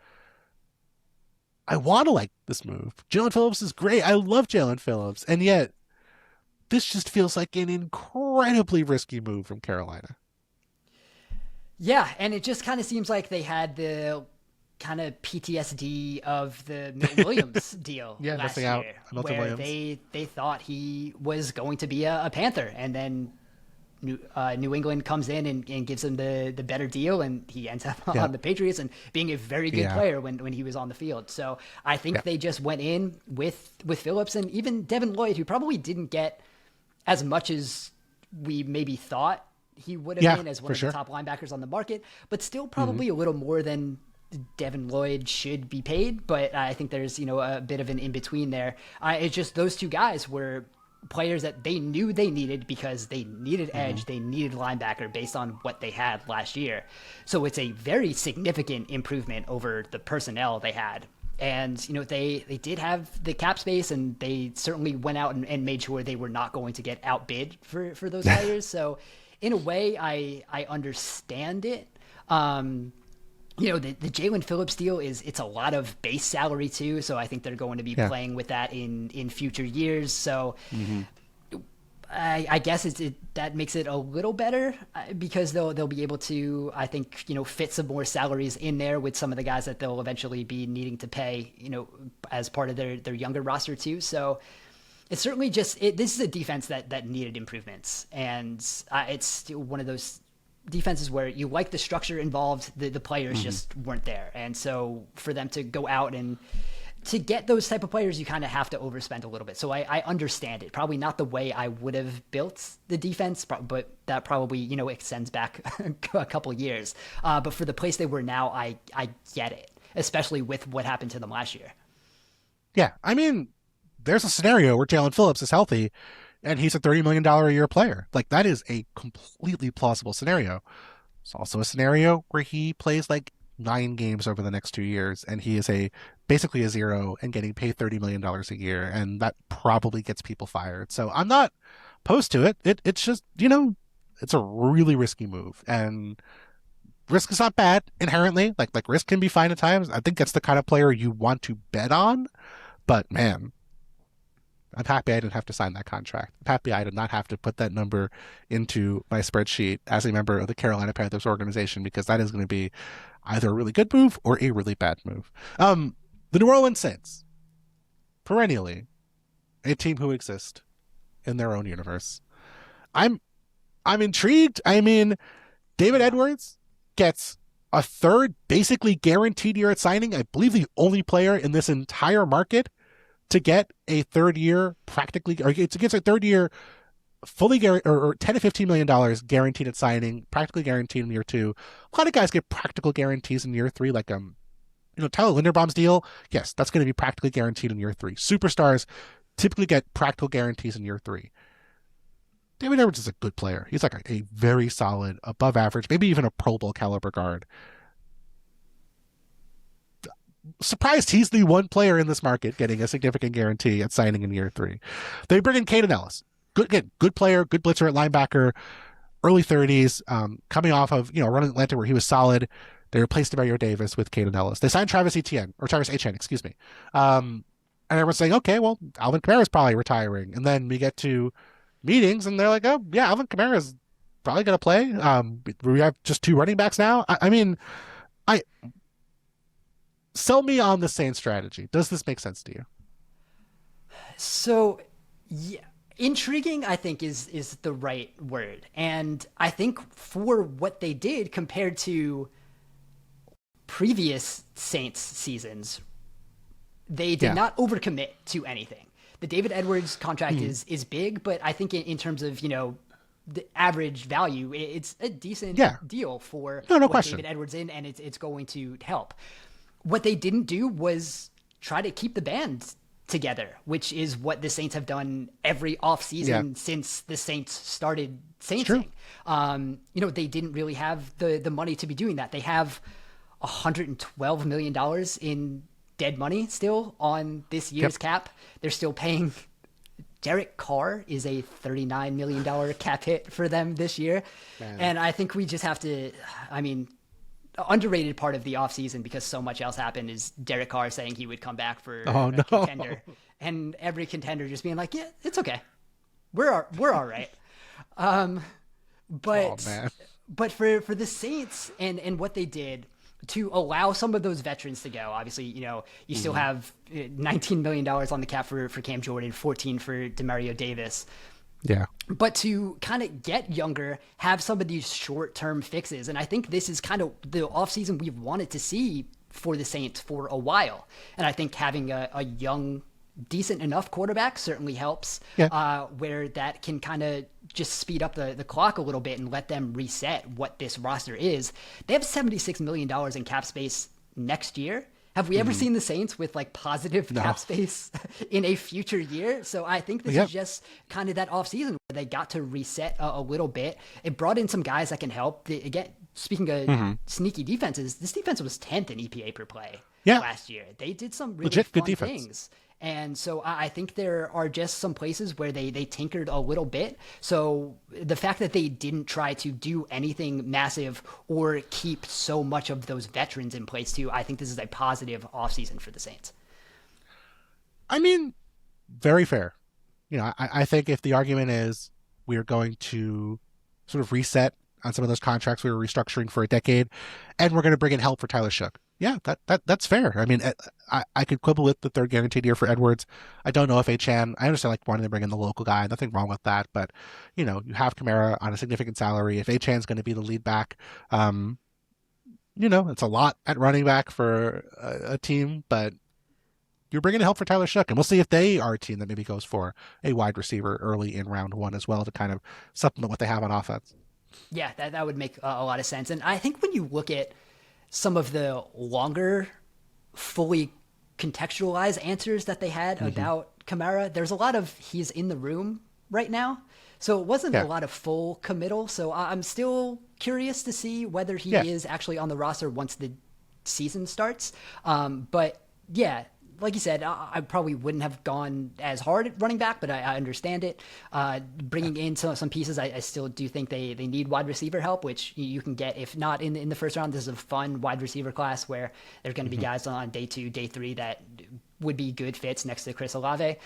I want to like this move. Jalen Phillips is great. I love Jalen Phillips. And yet, this just feels like an incredibly risky move from Carolina. Yeah, and it just kind of seems like they had the kind of PTSD of the Milton Williams deal Yeah, last missing out year, on Milton where Williams. they thought he was going to be a Panther, and then New England comes in and gives him the better deal, and he ends up Yeah. on the Patriots and being a very good Yeah. player when he was on the field. So I think Yeah. they just went in with Phillips and even Devin Lloyd, who probably didn't get as much as we maybe thought he would have Yeah, been as one for of sure. the top linebackers on the market, but still Mm-hmm. probably a little more than Devin Lloyd should be paid. But I think there's a bit of an in between there. It's just those two guys were players that they knew they needed because they needed Mm-hmm. edge, they needed linebacker based on what they had last year. So it's a very significant improvement over the personnel they had. And they did have the cap space, and they certainly went out and made sure they were not going to get outbid for those hires. So in a way, I understand it. The Jalen Phillips deal it's a lot of base salary too, so I think they're going to be Yeah. playing with that in future years. So Mm-hmm. I guess that makes it a little better because they'll be able to, I think, fit some more salaries in there with some of the guys that they'll eventually be needing to pay, as part of their younger roster too. So it's certainly this is a defense that needed improvements, and it's one of those defenses where you like the structure involved, the players just weren't there, and so for them to go out and to get those type of players, you kind of have to overspend a little bit. So I understand it. Probably not the way I would have built the defense, but that probably extends back a couple years. But for the place they were now, I get it, especially with what happened to them last year. Yeah. I mean, there's a scenario where Jalen Phillips is healthy and he's a $30 million a year player. Like, that is a completely plausible scenario. It's also a scenario where he plays like 9 games over the next 2 years and he is basically a zero and getting paid $30 million a year, and that probably gets people fired. So I'm not opposed to it. It's just, it's a really risky move, and risk is not bad inherently. Like risk can be fine at times. I think that's the kind of player you want to bet on, but man, I'm happy I didn't have to sign that contract. I'm happy I did not have to put that number into my spreadsheet as a member of the Carolina Panthers organization, because that is going to be either a really good move or a really bad move. The New Orleans Saints, perennially a team who exist in their own universe. I'm I'm intrigued. I mean, David Yeah. Edwards gets a third basically guaranteed year at signing. I believe the only player in this entire market to get a third year practically, or to get a third year fully guaranteed, or $10 to $15 million guaranteed at signing, practically guaranteed in year two. A lot of guys get practical guarantees in year three, like Tyler Linderbaum's deal. Yes, that's going to be practically guaranteed in year three. Superstars typically get practical guarantees in year three. David Edwards is a good player. He's like a very solid, above average, maybe even a Pro Bowl caliber guard. Surprised he's the one player in this market getting a significant guarantee at signing in year three. They bring in Caden Ellis. Good, again, good player, good blitzer at linebacker, early 30s, coming off of running Atlanta where he was solid. They replaced Demario Davis with Caden Ellis. They signed Travis Etienne, excuse me. And everyone's saying, okay, well, Alvin Kamara's probably retiring. And then we get to meetings and they're like, oh, yeah, Alvin Kamara's probably going to play. We have just two running backs now. I mean, I sell me on the same strategy. Does this make sense to you? So, yeah, intriguing, I think, is the right word. And I think for what they did compared to previous Saints seasons, they did not overcommit to anything. The David Edwards contract is big, but I think in terms of, the average value, it's a decent deal for no what question. David Edwards in, and it's going to help. What they didn't do was try to keep the band together, which is what the Saints have done every offseason since the Saints started Saintsing. They didn't really have the money to be doing that. They have $112 million in dead money still on this year's cap. They're still paying. Derek Carr is a $39 million cap hit for them this year. Man. And I think we just have to, underrated part of the offseason, because so much else happened, is Derek Carr saying he would come back for a contender, and every contender just being like, yeah, it's okay. We're all right. But for the Saints and what they did to allow some of those veterans to go, obviously, you still have $19 million on the cap for Cam Jordan, 14 for Demario Davis. Yeah. But to kind of get younger, have some of these short-term fixes. And I think this is kind of the offseason we've wanted to see for the Saints for a while. And I think having a young, decent enough quarterback certainly helps, where that can kind of just speed up the clock a little bit and let them reset what this roster is. They have $76 million in cap space next year. Have we ever seen the Saints with positive cap space in a future year? So I think this is just kind of that offseason where they got to reset a little bit. It brought in some guys that can help. Again, speaking of sneaky defenses, this defense was 10th in EPA per play last year. They did some really legit fun good defense. things. And so I think there are just some places where they tinkered a little bit. So the fact that they didn't try to do anything massive or keep so much of those veterans in place too, I think this is a positive offseason for the Saints. I mean, very fair. I think if the argument is we're going to sort of reset on some of those contracts we were restructuring for a decade, and we're going to bring in help for Tyler Shough. Yeah, that's fair. I mean, I could quibble with the third guaranteed year for Edwards. I don't know if Achane, I understand wanting to bring in the local guy, nothing wrong with that, but you have Kamara on a significant salary. If Achane's going to be the lead back, it's a lot at running back for a team, but you're bringing in help for Tyler Shough, and we'll see if they are a team that maybe goes for a wide receiver early in round one as well to kind of supplement what they have on offense. Yeah, that would make a lot of sense. And I think when you look at some of the longer, fully contextualized answers that they had about Kamara, there's a lot of he's in the room right now. So it wasn't a lot of full committal. So I'm still curious to see whether he is actually on the roster once the season starts. But yeah, like you said, I probably wouldn't have gone as hard at running back, but I understand it. Bringing in some pieces, I still do think they need wide receiver help, which you can get, if not in the first round. This is a fun wide receiver class where there's going to be guys on day 2, day 3 that would be good fits next to Chris Olave.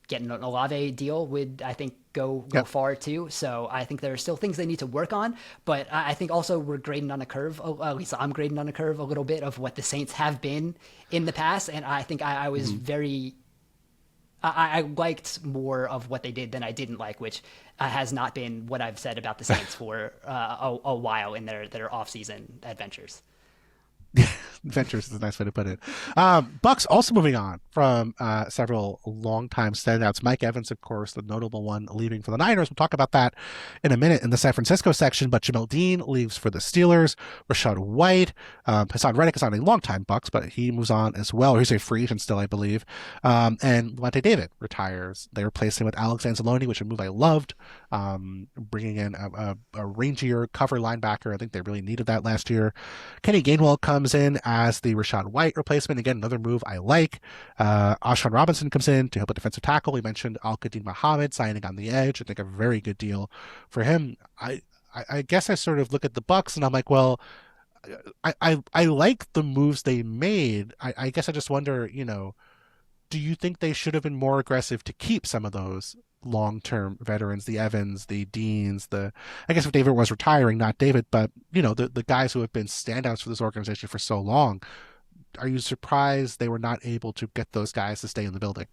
Getting an Olave deal would, I think, go far too. So I think there are still things they need to work on, but I think also we're grading on a curve. At least I'm grading on a curve a little bit of what the Saints have been in the past. And I think I was very I liked more of what they did than I didn't like, which has not been what I've said about the Saints for a while in their off-season adventures. Adventures is a nice way to put it. Bucks also moving on from several longtime standouts. Mike Evans, of course, the notable one leaving for the Niners. We'll talk about that in a minute in the San Francisco section. But Jamel Dean leaves for the Steelers. Rashad White, Hassan Reddick is on a longtime Bucks, but he moves on as well. He's a free agent still, I believe. And Levante David retires. They replace him with Alex Anzalone, which is a move I loved. Bringing in a rangier cover linebacker. I think they really needed that last year. Kenny Gainwell comes in as the Rashad White replacement. Again, another move I like. Ashawn Robinson comes in to help a defensive tackle. We mentioned Al-Qadim Muhammad signing on the edge. I think a very good deal for him. I guess I sort of look at the Bucks and I'm like, well, I like the moves they made. I guess I just wonder, do you think they should have been more aggressive to keep some of those long-term veterans, the Evans, the Deans, I guess if David was retiring, not David, but the guys who have been standouts for this organization for so long? Are you surprised they were not able to get those guys to stay in the building?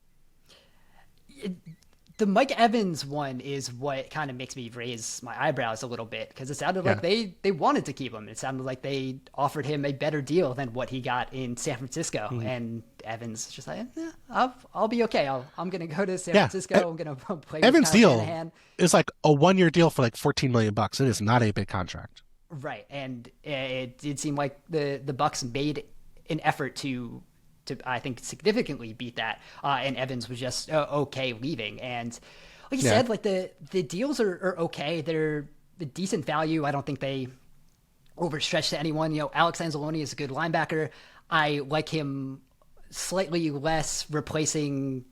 The Mike Evans one is what kind of makes me raise my eyebrows a little bit, because it sounded like they wanted to keep him. It sounded like they offered him a better deal than what he got in San Francisco. Mm-hmm. And Evans is just like, I'll be okay. I'm going to go to San Francisco. I'm going to play Evans' with deal Shanahan. Is like a 1-year deal for like $14 million. It is not a big contract. Right. And it did seem like the Bucs made an effort to I think significantly beat that, and Evans was just okay leaving. And like you said, like the deals are okay. They're a decent value. I don't think they overstretch to anyone. Alex Anzalone is a good linebacker. I like him slightly less replacing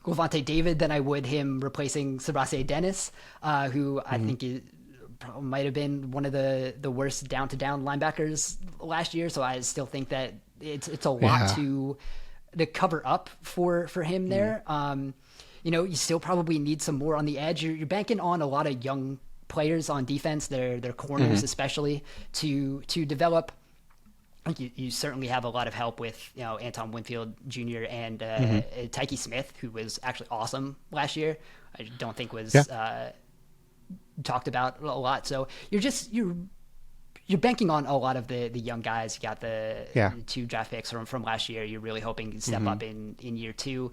Levante David than I would him replacing Sebastian Dennis, who I think might have been one of the worst down-to-down linebackers last year. So I still think that it's a lot to cover up for him there. You still probably need some more on the edge. You're banking on a lot of young players on defense, their corners especially, to develop. You certainly have a lot of help with Anton Winfield Jr. and Tyke Smith, who was actually awesome last year. I don't think was talked about a lot. So you're banking on a lot of the young guys. You got the 2 draft picks from last year. You're really hoping to step up in year 2.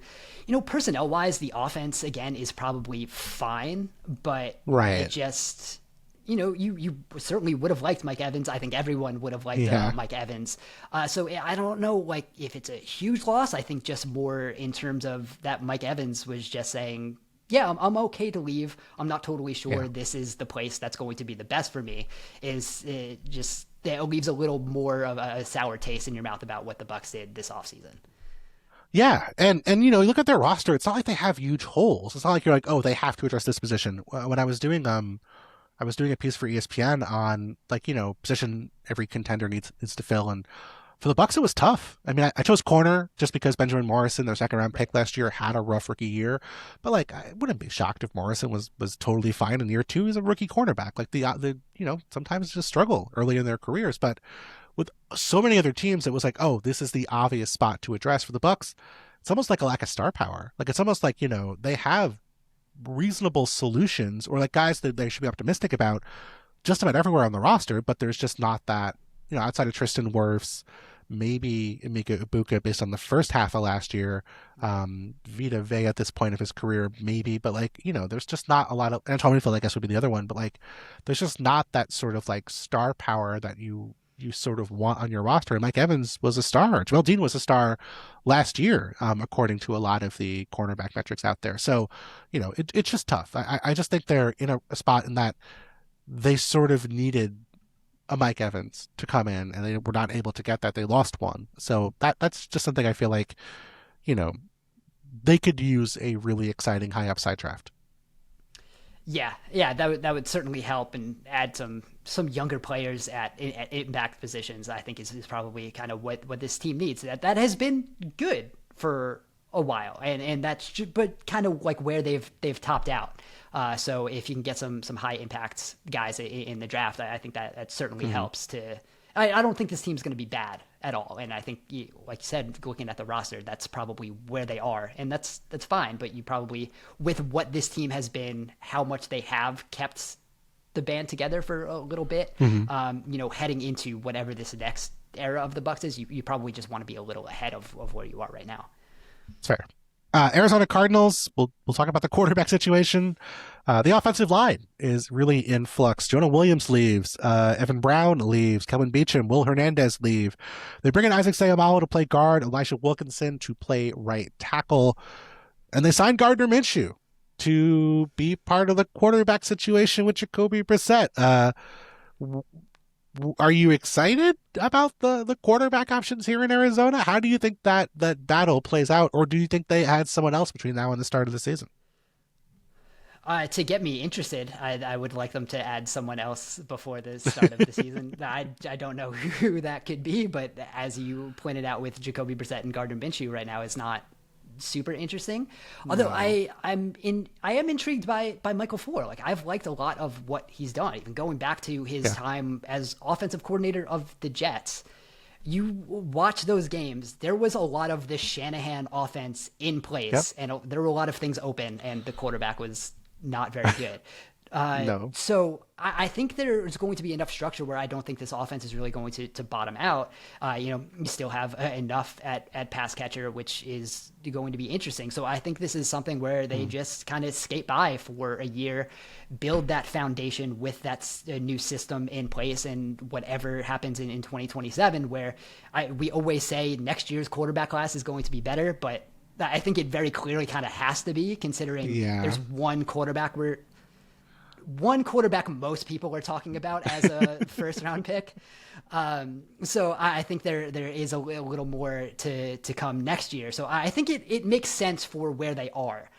Personnel wise, the offense again is probably fine, but it just you certainly would have liked Mike Evans. I think everyone would have liked Mike Evans. So I don't know like if it's a huge loss. I think just more in terms of that Mike Evans was just saying, yeah, I'm okay to leave. I'm not totally sure this is the place that's going to be the best for me. It leaves a little more of a sour taste in your mouth about what the Bucs did this offseason. Yeah, and you look at their roster. It's not like they have huge holes. It's not like you're like, oh, they have to address this position. When I was doing a piece for ESPN on position every contender needs to fill, and for the Bucs, it was tough. I mean, I chose corner just because Benjamin Morrison, their second-round pick last year, had a rough rookie year. But I wouldn't be shocked if Morrison was totally fine in year 2. He's a rookie cornerback. Sometimes just struggle early in their careers. But with so many other teams, it was like, oh, this is the obvious spot to address. For the Bucs, it's almost like a lack of star power. It's almost like they have reasonable solutions, or guys that they should be optimistic about, just about everywhere on the roster. But there's just not that. Outside of Tristan Wirfs, maybe Emeka Ibuka based on the first half of last year, Vita Vea at this point of his career, maybe, but there's just not a lot of, Antoine Winfield, I guess, would be the other one, but there's just not that sort of star power that you sort of want on your roster. And Mike Evans was a star. Jamel Dean was a star last year, according to a lot of the cornerback metrics out there. So, it's just tough. I just think they're in a spot in that they sort of needed a Mike Evans to come in, and they were not able to get that. They lost one. So that's just something I feel like, they could use a really exciting high upside draft. Yeah, that would certainly help and add some younger players at impact positions. I think is probably kind of what this team needs. That has been good for a while, and that's but kind of where they've topped out. So if you can get some high impact guys in the draft, I think that certainly helps to. I don't think this team's going to be bad at all. And I think, like you said, looking at the roster, that's probably where they are, and that's fine. But you probably, with what this team has been, how much they have kept the band together for a little bit, heading into whatever this next era of the Bucs is, you probably just want to be a little ahead of where you are right now. It's fair. Arizona Cardinals, we'll talk about the quarterback situation. The offensive line is really in flux. Jonah Williams leaves. Evan Brown leaves. Kelvin Beachum, Will Hernandez leave. They bring in Isaac Seumalo to play guard, Elisha Wilkinson to play right tackle. And they signed Gardner Minshew to be part of the quarterback situation with Jacoby Brissett. Are you excited about the quarterback options here in Arizona? How do you think that battle plays out? Or do you think they had someone else between now and the start of the season? To get me interested, I would like them to add someone else before the start of the season. I don't know who that could be, but as you pointed out with Jacoby Brissett and Gardner Minshew right now, it's not super interesting. Although no. I am intrigued by Michael Flohr. Like, I've liked a lot of what he's done, even going back to his time as offensive coordinator of the Jets. You watch those games, there was a lot of this Shanahan offense in place, and there were a lot of things open, and the quarterback was not very good. No. So I think there's going to be enough structure where I don't think this offense is really going to bottom out. You still have enough at pass catcher, which is going to be interesting. So I think this is something where they just kind of skate by for a year, build that foundation with that new system in place, and whatever happens in 2027, where we always say next year's quarterback class is going to be better, but I think it very clearly kind of has to be, considering there's one quarterback most people are talking about as a first round pick. So I think there is a little more to come next year. So I think it makes sense for where they are.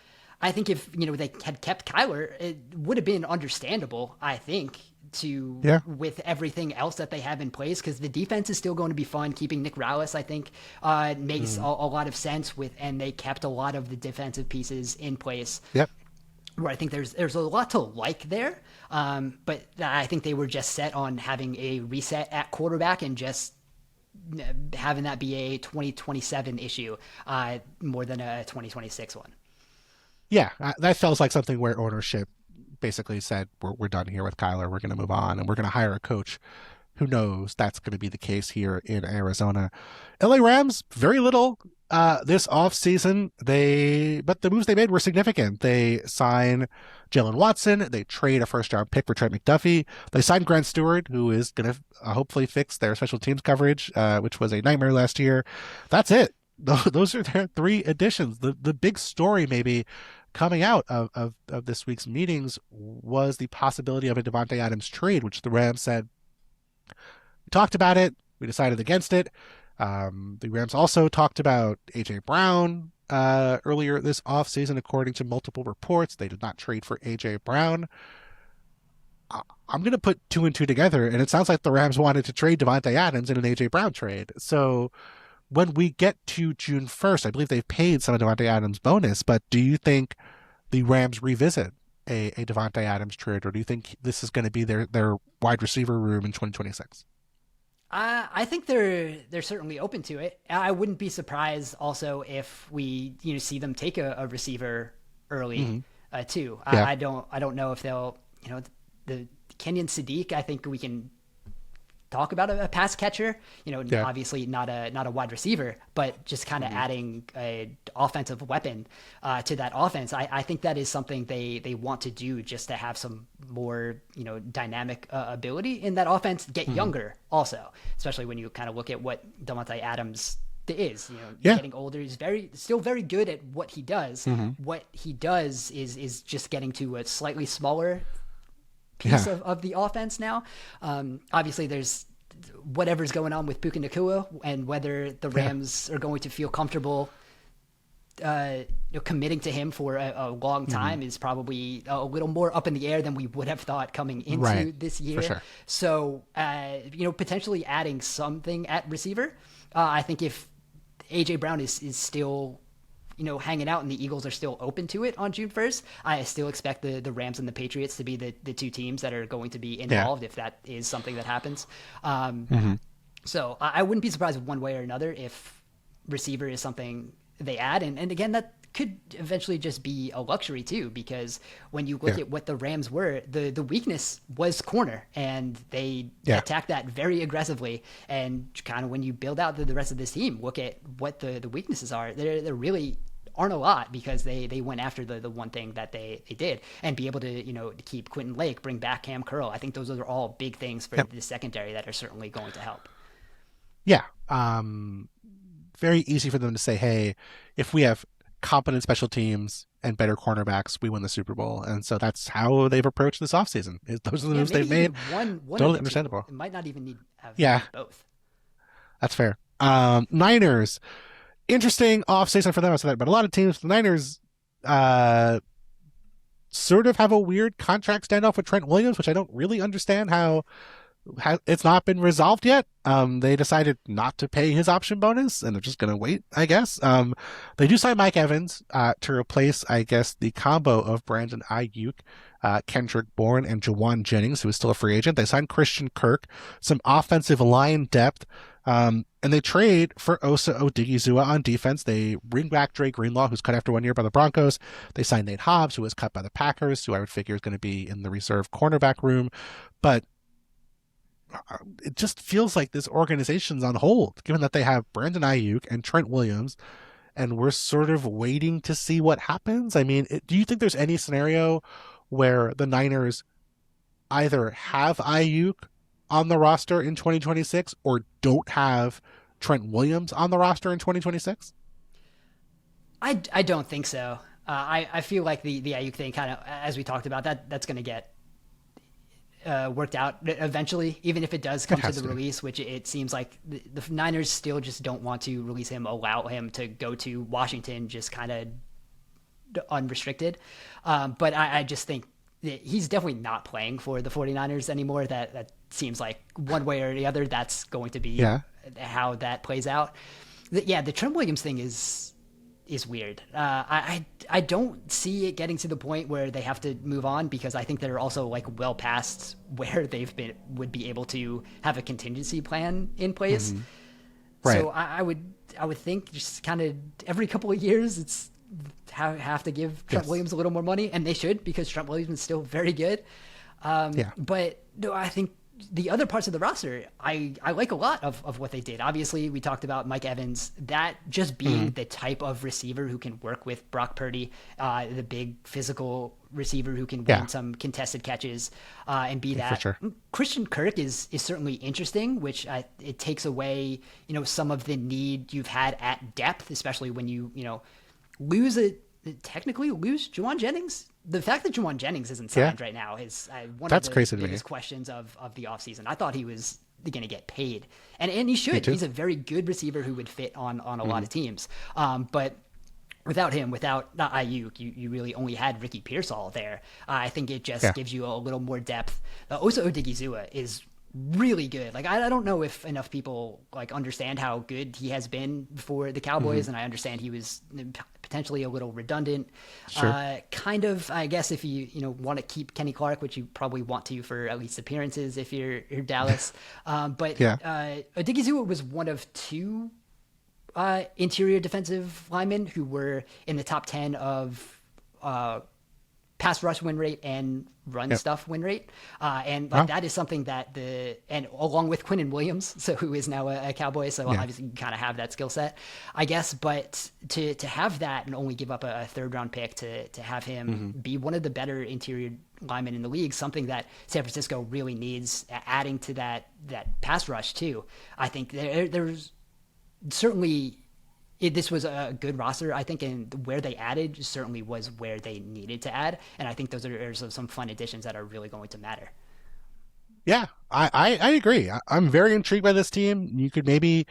I think if they had kept Kyler, it would have been understandable, I think, with everything else that they have in place, because the defense is still going to be fun. Keeping Nick Rallis, I think, makes a lot of sense and they kept a lot of the defensive pieces in place. Yep. Where I think there's a lot to like there, but I think they were just set on having a reset at quarterback and just having that be a 2027 issue more than a 2026 one. Yeah, that feels like something where ownership basically said, we're done here with Kyler. We're going to move on, and we're going to hire a coach who knows that's going to be the case here in Arizona. LA Rams, very little this offseason. But the moves they made were significant. They sign Jalen Watson. They trade a first-round pick for Trent McDuffie. They signed Grant Stewart, who is going to hopefully fix their special teams coverage, which was a nightmare last year. That's it. Those are their three additions. The big story maybe coming out of this week's meetings was the possibility of a Davante Adams trade, which the Rams said, we talked about it, we decided against it. The Rams also talked about A.J. Brown earlier this offseason. According to multiple reports, they did not trade for A.J. Brown. I'm going to put two and two together, and it sounds like the Rams wanted to trade Davante Adams in an A.J. Brown trade. So when we get to June 1st, I believe they've paid some of Davante Adams' bonus, but do you think the Rams revisit a Davante Adams trade, or do you think this is going to be their wide receiver room in 2026? I think they're certainly open to it. I wouldn't be surprised also if we see them take a receiver early too. Yeah. I don't know if they'll the Kenyon Sadiq. I think we can talk about a pass catcher, obviously not a wide receiver, but just kind of adding a offensive weapon to that offense. I think that is something they want to do, just to have some more, dynamic ability in that offense, get younger also, especially when you kind of look at what Davante Adams is, getting older. He's still very good at what he does. What he does is just getting to a slightly smaller piece of the offense now. Obviously there's whatever's going on with Puka Nacua, and whether the Rams are going to feel comfortable committing to him for a long time is probably a little more up in the air than we would have thought coming into this year. Sure. So potentially adding something at receiver. I think if AJ Brown is still hanging out and the Eagles are still open to it on June 1st, I still expect the Rams and the Patriots to be the two teams that are going to be involved if that is something that happens. So I wouldn't be surprised one way or another if receiver is something they add. And again, that could eventually just be a luxury too, because when you look Yeah. at what the Rams were, the weakness was corner, and they Yeah. attacked that very aggressively. And kind of when you build out the rest of this team, look at what the weaknesses are. They're really aren't a lot, because they went after the one thing that they did, and be able to, to keep Quentin Lake, bring back Cam Curl. I think those are all big things for Yep. the secondary that are certainly going to help. Yeah. Very easy for them to say, hey, if we have competent special teams and better cornerbacks, we win the Super Bowl. And so that's how they've approached this offseason. Those are the Yeah, moves maybe they've made. even one of Totally the two. understandable. It might not even need have Yeah, both. that's fair. Niners, interesting offseason for them, but a lot of teams, the Niners, uh, sort of have a weird contract standoff with Trent Williams, which I don't really understand how it's not been resolved yet. They decided not to pay his option bonus, and they're just going to wait, I guess. They do sign Mike Evans to replace, I guess, the combo of Brandon Ayuk, Kendrick Bourne, and Jawan Jennings, who is still a free agent. They signed Christian Kirk, some offensive line depth, and they trade for Osa Odigizua on defense. They bring back Dre Greenlaw, who's cut after 1 year by the Broncos. They signed Nate Hobbs, who was cut by the Packers, who I would figure is going to be in the reserve cornerback room. But it just feels like this organization's on hold, given that they have Brandon Ayuk and Trent Williams, and we're sort of waiting to see what happens. I mean, do you think there's any scenario where the Niners either have Ayuk on the roster in 2026 or don't have Trent Williams on the roster in 2026? I don't think so. I feel like the Ayuk thing, kind of as we talked about, that's going to get worked out eventually, even if it does come to the release, which it seems like the Niners still just don't want to release him, allow him to go to Washington just kind of unrestricted. But I just think that he's definitely not playing for the 49ers anymore. That seems like one way or the other, that's going to be how that plays out. Yeah, the Trent Williams thing is weird. I don't see it getting to the point where they have to move on, because I think they're also like well past where would be able to have a contingency plan in place. Mm-hmm. Right. So I would think just kind of every couple of years it's have to give Trent Williams a little more money, and they should, because Trent Williams is still very good. But no, I think the other parts of the roster, I like a lot of what they did. Obviously, we talked about Mike Evans, that just being the type of receiver who can work with Brock Purdy, the big physical receiver who can win some contested catches and be that. For sure. Christian Kirk is certainly interesting, which it takes away, some of the need you've had at depth, especially when you technically lose Juwan Jennings. The fact that Juwan Jennings isn't signed right now is one of the biggest questions of the offseason. I thought he was going to get paid, and he should. He's a very good receiver who would fit on a lot of teams. But without him, without not Ayuk, you really only had Ricky Pearsall there. I think it just gives you a little more depth. Osa Odigizua is really good. Like, I don't know if enough people like understand how good he has been for the Cowboys, and I understand he was potentially a little redundant. Kind of, I guess, if you want to keep Kenny Clark, which you probably want to for at least appearances if you're Dallas. But Odigizua was one of two interior defensive linemen who were in the top 10 of pass rush win rate and run stuff win rate. And that is something that and along with Quinnen Williams, so who is now a Cowboy. So obviously you kind of have that skill set, I guess, but to have that and only give up a third round pick to have him be one of the better interior linemen in the league, something that San Francisco really needs, adding to that pass rush too. I think there's certainly, this was a good roster, I think, and where they added certainly was where they needed to add. And I think those are some fun additions that are really going to matter. Yeah, I agree. I'm very intrigued by this team. You could maybe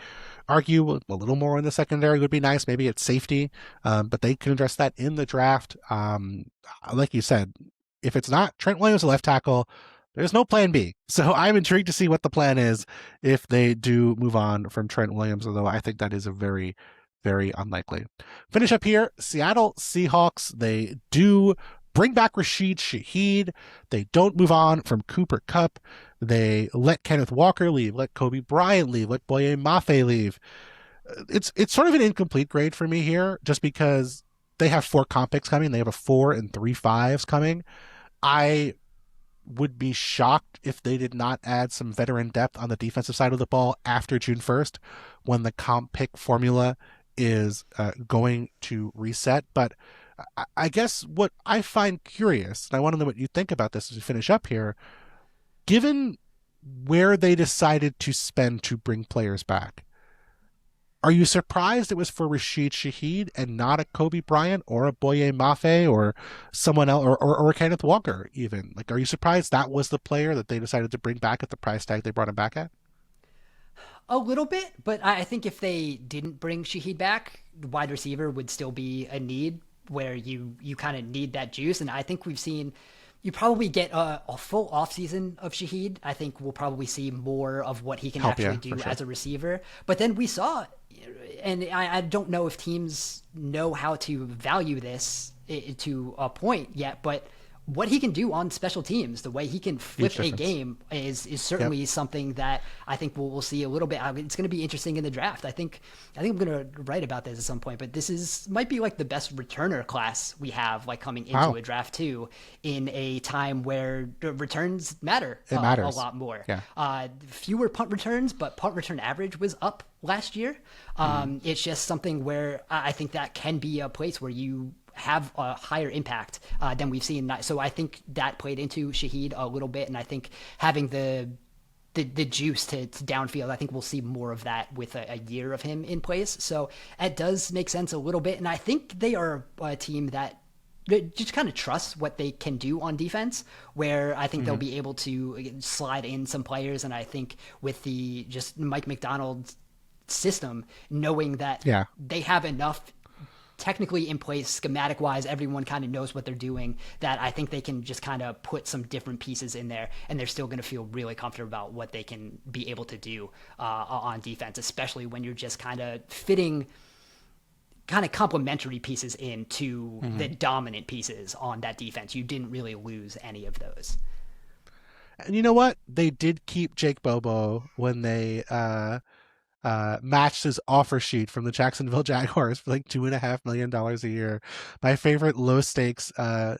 argue a little more in the secondary would be nice. Maybe it's safety, but they can address that in the draft. Like you said, if it's not Trent Williams, a left tackle, there's no plan B. So I'm intrigued to see what the plan is if they do move on from Trent Williams, although I think that is a very, very unlikely. Finish up here, Seattle Seahawks. They do bring back Rashid Shaheed. They don't move on from Cooper Kupp. They let Kenneth Walker leave, let Kobe Bryant leave, let Boye Mafe leave. It's sort of an incomplete grade for me here, just because they have 4 comp picks coming. They have a 4 and 3 fives coming. I would be shocked if they did not add some veteran depth on the defensive side of the ball after June 1st, when the comp pick formula is going to reset. But I guess what I find curious, and I want to know what you think about this as we finish up here, given where they decided to spend to bring players back, are you surprised it was for Rashid Shaheed and not a Kobe Bryant or a Boye Mafe or someone else, or Kenneth Walker even? Like, are you surprised that was the player that they decided to bring back at the price tag they brought him back at? A little bit, but I think if they didn't bring Shaheed back, the wide receiver would still be a need where you kind of need that juice. And I think we've seen you probably get a full offseason of Shaheed. I think we'll probably see more of what he can actually do sure. as a receiver. But then we saw, and I don't know if teams know how to value this to a point yet, but what he can do on special teams, the way he can flip a game is certainly something that I think we'll see a little bit. I mean, it's going to be interesting in the draft. I think I'm going to write about this at some point, but this might be like the best returner class we have, like coming into a draft too, in a time where returns matter. It matters a lot more. Yeah. Fewer punt returns, but punt return average was up last year. It's just something where I think that can be a place where you have a higher impact than we've seen. So I think that played into Shaheed a little bit, and I think having the juice to downfield, I think we'll see more of that with a year of him in place. So it does make sense a little bit, and I think they are a team that just kind of trusts what they can do on defense, where I think they'll be able to slide in some players, and I think with the just Mike McDonald's system, knowing that they have enough technically in place, schematic wise, everyone kind of knows what they're doing, that I think they can just kind of put some different pieces in there, and they're still going to feel really comfortable about what they can be able to do on defense, especially when you're just kind of fitting kind of complementary pieces into the dominant pieces on that defense. You didn't really lose any of those. And you know what? They did keep Jake Bobo when they matched his offer sheet from the Jacksonville Jaguars for like $2.5 million a year. My favorite low stakes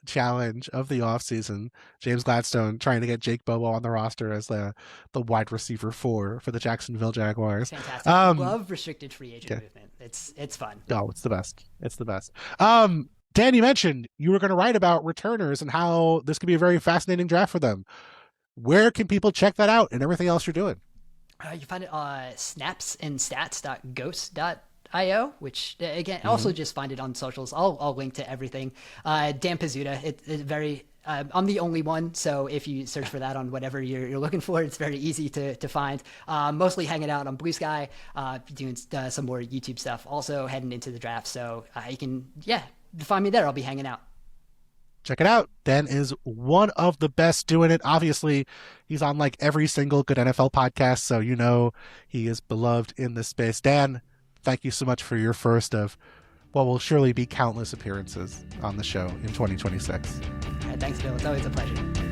challenge of the offseason, James Gladstone trying to get Jake Bobo on the roster as the wide receiver for the Jacksonville Jaguars. Fantastic. I love restricted free agent movement. It's fun. Oh, it's the best. It's the best. Dan, you mentioned you were going to write about returners and how this could be a very fascinating draft for them. Where can people check that out and everything else you're doing? You find it on snapsandstats.ghost.io, which again, also just find it on socials. I'll link to everything. Dan Pizzuta, it's very, I'm the only one. So if you search for that on whatever you're looking for, it's very easy to find. Mostly hanging out on Blue Sky, doing some more YouTube stuff, also heading into the draft. So you can, find me there. I'll be hanging out. Check it out. Dan is one of the best doing it. Obviously, he's on like every single good NFL podcast, so you know he is beloved in this space. Dan, thank you so much for your first of what will surely be countless appearances on the show in 2026. All right, thanks, Bill. It's always a pleasure.